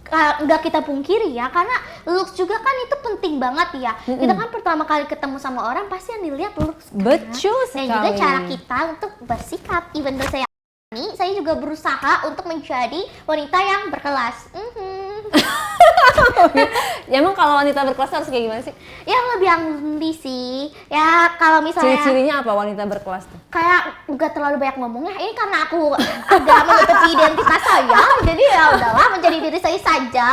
nggak kita pungkiri ya, karena looks juga kan itu penting banget ya. Kita kan pertama kali ketemu sama orang pasti yang dilihat looks kan? Betul Dan sekali. juga cara kita untuk bersikap. Even though saya juga berusaha untuk menjadi wanita yang berkelas. Ya emang kalau wanita berkelas harus kayak gimana sih? Yang lebih angli sih. Ya kalau misalnya Ciri-cirinya apa wanita berkelas tuh? kayak nggak terlalu banyak ngomongnya. Ini karena aku agak menutupi identitas saya, jadi ya udahlah menjadi diri saya saja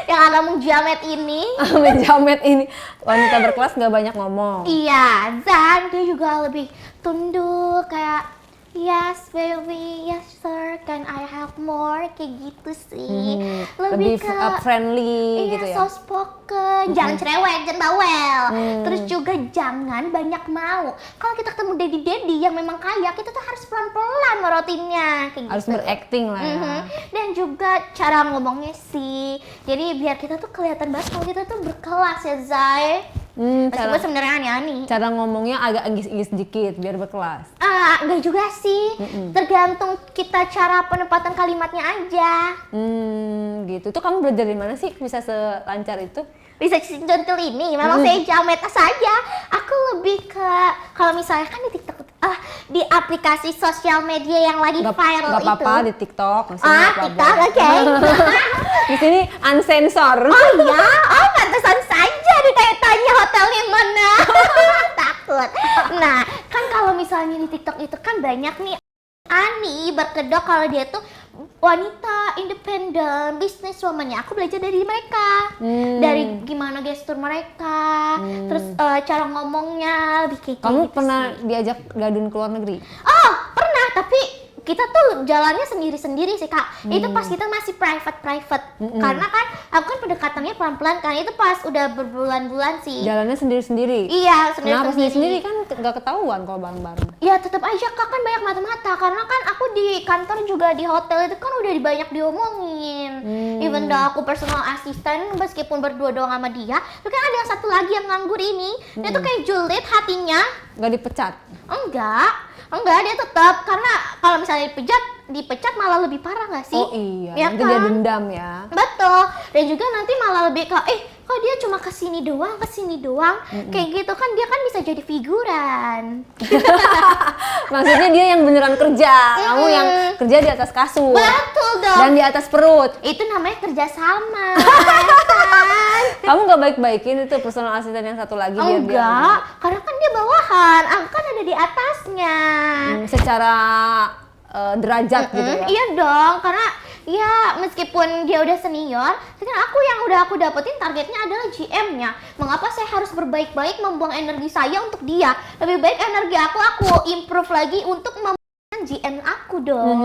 yang ada menjamet ini. Menjamet ini. Wanita berkelas nggak banyak ngomong. Iya, dan dia juga lebih tunduk kayak yes baby, yes sir, can I have more, kayak gitu sih. Lebih ke friendly iya, gitu ya? soft spoken, jangan cerewet, jangan bawel. Terus juga jangan banyak mau. Kalau kita ketemu daddy yang memang kaya, kita tuh harus pelan-pelan merotinnya, kayak Harus gitu. berakting lah ya. Dan juga cara ngomongnya sih, jadi biar kita tuh kelihatan banget kalau kita tuh berkelas ya Zai. Meskipun sebenarnya aneh-aneh. Cara ngomongnya agak inggis-inggis dikit biar berkelas. Enggak juga sih, tergantung kita cara penempatan kalimatnya aja. Gitu. Itu kamu belajar dari mana sih bisa selancar itu? Bisa contoh ini, memang saya jamet saja. Aku lebih ke, kalau misalnya kan di TikTok, di aplikasi sosial media yang lagi viral Gak itu. apa-apa di TikTok. maksudnya nggak TikTok, apa-apa. oke. Di sini unsensor. Oh iya, pantesan saja ditanya hotel yang mana. Takut. Nah, kan kalau misalnya di TikTok itu kan banyak nih Ani berkedok kalau dia tuh wanita independen, bisnis woman-nya. Aku belajar dari mereka, dari gimana gestur mereka, terus cara ngomongnya lebih kayak Kamu gitu pernah sih. diajak gadun ke luar negeri? Oh, pernah, tapi kita tuh jalannya sendiri-sendiri sih kak. Itu pas kita masih private. Karena kan aku kan pendekatannya pelan-pelan kan. Itu pas udah berbulan-bulan sih. Jalannya sendiri-sendiri? Iya, Kenapa sendiri-sendiri. sendiri kan gak ketahuan kalau bareng-bareng? Ya tetap aja kak, kan banyak mata-mata. Karena kan aku di kantor juga di hotel itu kan udah banyak diomongin. Even though aku personal assistant, meskipun berdua doang sama dia, tapi kan ada yang satu lagi yang nganggur ini. Dia tuh kayak julid hatinya. Gak dipecat? Enggak, dia tetap, karena kalau misalnya dipecat dipecat malah lebih parah nggak sih? Oh iya, Ya nanti dia kan? dendam ya. Betul. Dan juga nanti malah lebih ke kok dia cuma kesini doang, kayak gitu kan dia kan bisa jadi figuran. Maksudnya dia yang beneran kerja, kamu yang kerja di atas kasur. Betul dong. Dan di atas perut. Itu namanya kerjasama. Ya kan? Kamu gak baik-baikin itu personal assistant yang satu lagi biar dia Enggak, karena kan dia bawahan, aku kan ada di atasnya. secara derajat gitu ya. Iya dong, karena ya meskipun dia udah senior, tapi kan aku yang udah aku dapetin targetnya adalah GM-nya. Mengapa saya harus berbaik-baik membuang energi saya untuk dia? Lebih baik energi aku improve lagi untuk membuang GM aku dong.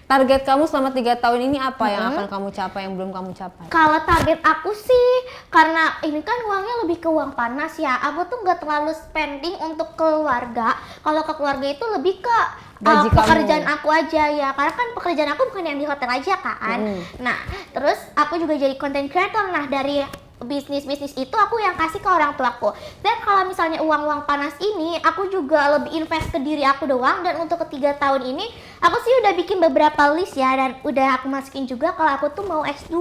Target kamu selama 3 tahun ini apa yang akan kamu capai yang belum kamu capai? Kalau target aku sih, karena ini kan uangnya lebih ke uang panas ya, aku tuh nggak terlalu spending untuk keluarga. Kalau ke keluarga itu lebih ke Gaji kamu. pekerjaan aku aja ya, karena kan pekerjaan aku bukan yang di hotel aja kan. Nah, terus aku juga jadi content creator. Nah, dari bisnis itu aku yang kasih ke orang tuaku. Dan kalau misalnya uang panas ini, aku juga lebih invest ke diri aku doang. Dan untuk ketiga tahun ini, aku sih udah bikin beberapa list ya, dan udah aku masukin juga kalau aku tuh mau S2.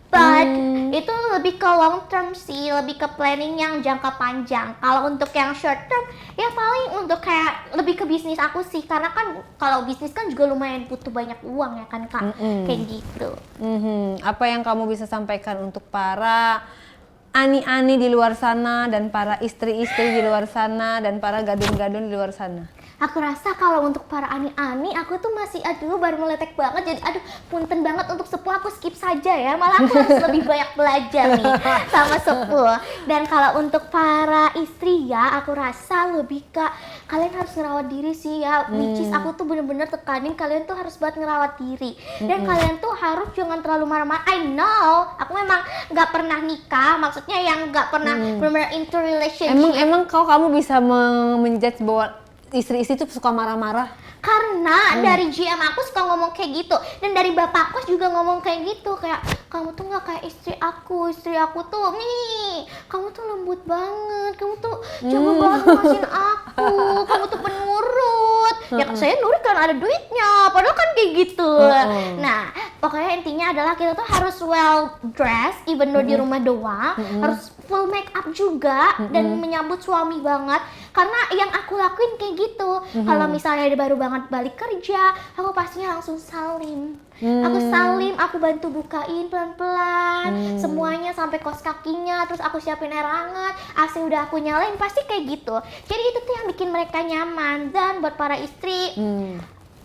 But itu lebih ke long term sih, lebih ke planning yang jangka panjang. Kalau untuk yang short term, ya paling untuk kayak lebih ke bisnis aku sih. Karena kan kalau bisnis kan juga lumayan butuh banyak uang ya kan Kak, kayak gitu. Apa yang kamu bisa sampaikan untuk para ani-ani di luar sana dan para istri-istri di luar sana dan para gadun-gadun di luar sana? Aku rasa kalau untuk para ani-ani, aku tuh masih baru meletek banget. Jadi punten banget untuk sepuh, aku skip saja ya. Malah aku harus lebih banyak belajar nih sama sepuh. Dan kalau untuk para istri ya, aku rasa lebih ke kalian harus ngerawat diri sih ya. Which is aku tuh bener-bener tekanin kalian tuh harus buat ngerawat diri. Dan kalian tuh harus jangan terlalu marah-marah. I know, aku memang nggak pernah nikah, maksudnya yang nggak pernah bener-bener into relationship. Emang kamu bisa menjudge bahwa istri-istri tuh suka marah-marah? Karena dari GM aku suka ngomong kayak gitu, dan dari bapakku juga ngomong kayak gitu, kayak kamu tuh nggak kayak istri aku tuh nih, kamu tuh lembut banget, kamu tuh jago banget ngurusin aku, kamu tuh penurut. Ya saya nurut kan ada duitnya, padahal kan kayak gitu. Nah, pokoknya intinya adalah kita tuh harus well dressed, even though di rumah doang, harus full make up juga dan menyambut suami banget. Karena yang aku lakuin kayak gitu. Kalau misalnya dia baru banget balik kerja, aku pastinya langsung salim. Aku bantu bukain pelan-pelan semuanya sampai kos kakinya, terus aku siapin air hangat, AC udah aku nyalain, pasti kayak gitu. Jadi itu tuh yang bikin mereka nyaman. Dan buat para istri,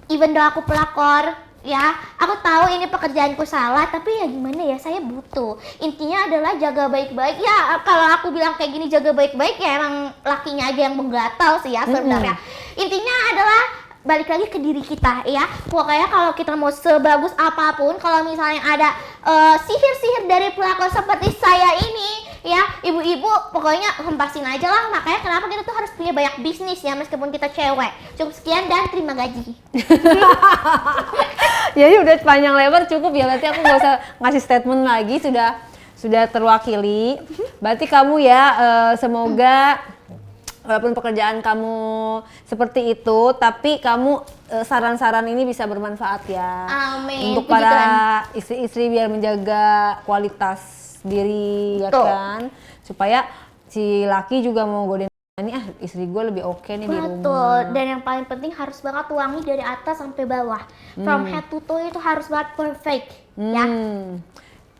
even though aku pelakor, ya, aku tahu ini pekerjaanku salah, tapi ya gimana ya, saya butuh. Intinya adalah jaga baik-baik. Ya, kalau aku bilang kayak gini jaga baik-baik, ya emang lakinya aja yang menggatal sih ya sebenarnya. Intinya adalah balik lagi ke diri kita ya. Pokoknya kalau kita mau sebagus apapun, kalau misalnya ada sihir-sihir dari pelakor seperti saya ini, ya ibu-ibu pokoknya hempasin aja lah. Makanya kenapa kita tuh harus punya banyak bisnis ya, meskipun kita cewek. Cukup sekian dan terima gaji. Jadi udah panjang lebar cukup ya, berarti aku nggak usah ngasih statement lagi, sudah terwakili. Berarti kamu ya semoga walaupun pekerjaan kamu seperti itu, tapi kamu saran-saran ini bisa bermanfaat ya. Amin. Untuk para istri-istri biar menjaga kualitas diri ya kan, supaya si laki juga mau godain ini istri gue lebih oke nih di rumah. Betul, dan yang paling penting harus banget wangi dari atas sampai bawah. From head to toe itu harus banget perfect, ya.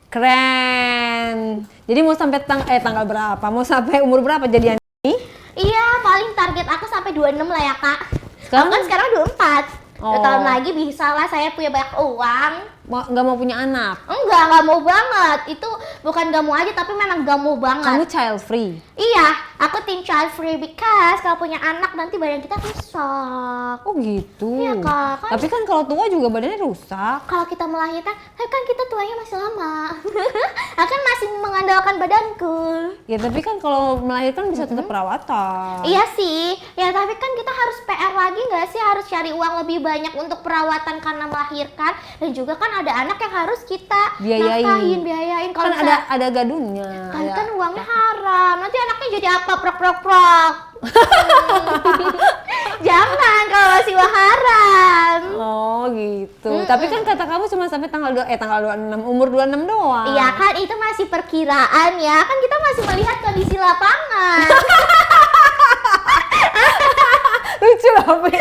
Keren. Jadi mau sampai tanggal berapa? Mau sampai umur berapa jadian ini? Iya, paling target aku sampai 26 lah ya Kak. Sekarang? Aku kan sekarang 24. Oh. 2 tahun lagi bisa lah saya punya banyak uang. Nggak mau punya anak? Nggak mau banget. Itu bukan nggak mau aja, tapi memang nggak mau banget. Kamu child free? Iya, aku tim child free because kalau punya anak nanti badan kita rusak. Oh gitu? Iya Kak. Tapi kan kalau tua juga badannya rusak. Kalau kita melahirkan, kan kita tuanya masih lama. Akan masih mengandalkan badanku. Ya tapi kan kalau melahirkan bisa tetap perawatan. Iya sih, ya tapi kan kita harus PR lagi nggak sih? Harus cari uang lebih banyak untuk perawatan karena melahirkan, dan juga kan ada anak yang harus kita nafkahin, biayain. Kalau kan ada gadunnya. Kan uangnya haram, nanti anaknya jadi apa? Prok. Jangan kalau masih haram. Oh gitu. Tapi kan kata kamu cuma sampai tanggal 26, umur 26 doang. Iya kan itu masih perkiraan ya. Kan kita masih melihat kondisi lapangan. Lucu loh, Pi.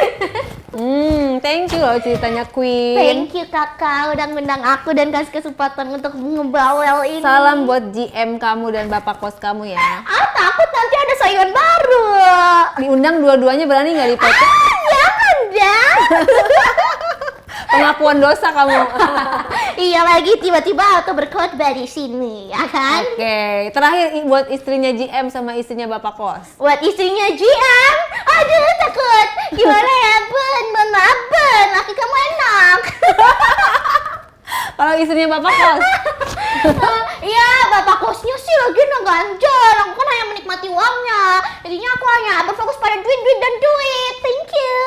Thank you loh ceritanya Queen. Thank you kakak udah ngundang aku dan kasih kesempatan untuk ngebawel ini. Salam buat GM kamu dan bapak kos kamu ya. Takut nanti ada saingan baru. Diundang dua-duanya berani nggak di PT? Jangan dah. Pengakuan dosa kamu. Iya lagi tiba-tiba auto berkhotbah di sini, ya kan? Oke, terakhir buat istrinya GM sama istrinya bapak kos. Buat istrinya GM, aduh takut. Gimana ya Bun, mohon maaf Bun, laki kamu enak. Kalau istrinya bapak kos? Iya, bapak kosnya sih lagi nggak ganjel. Aku kan hanya menikmati uangnya. Jadinya aku hanya berfokus pada duit dan duit. Thank you.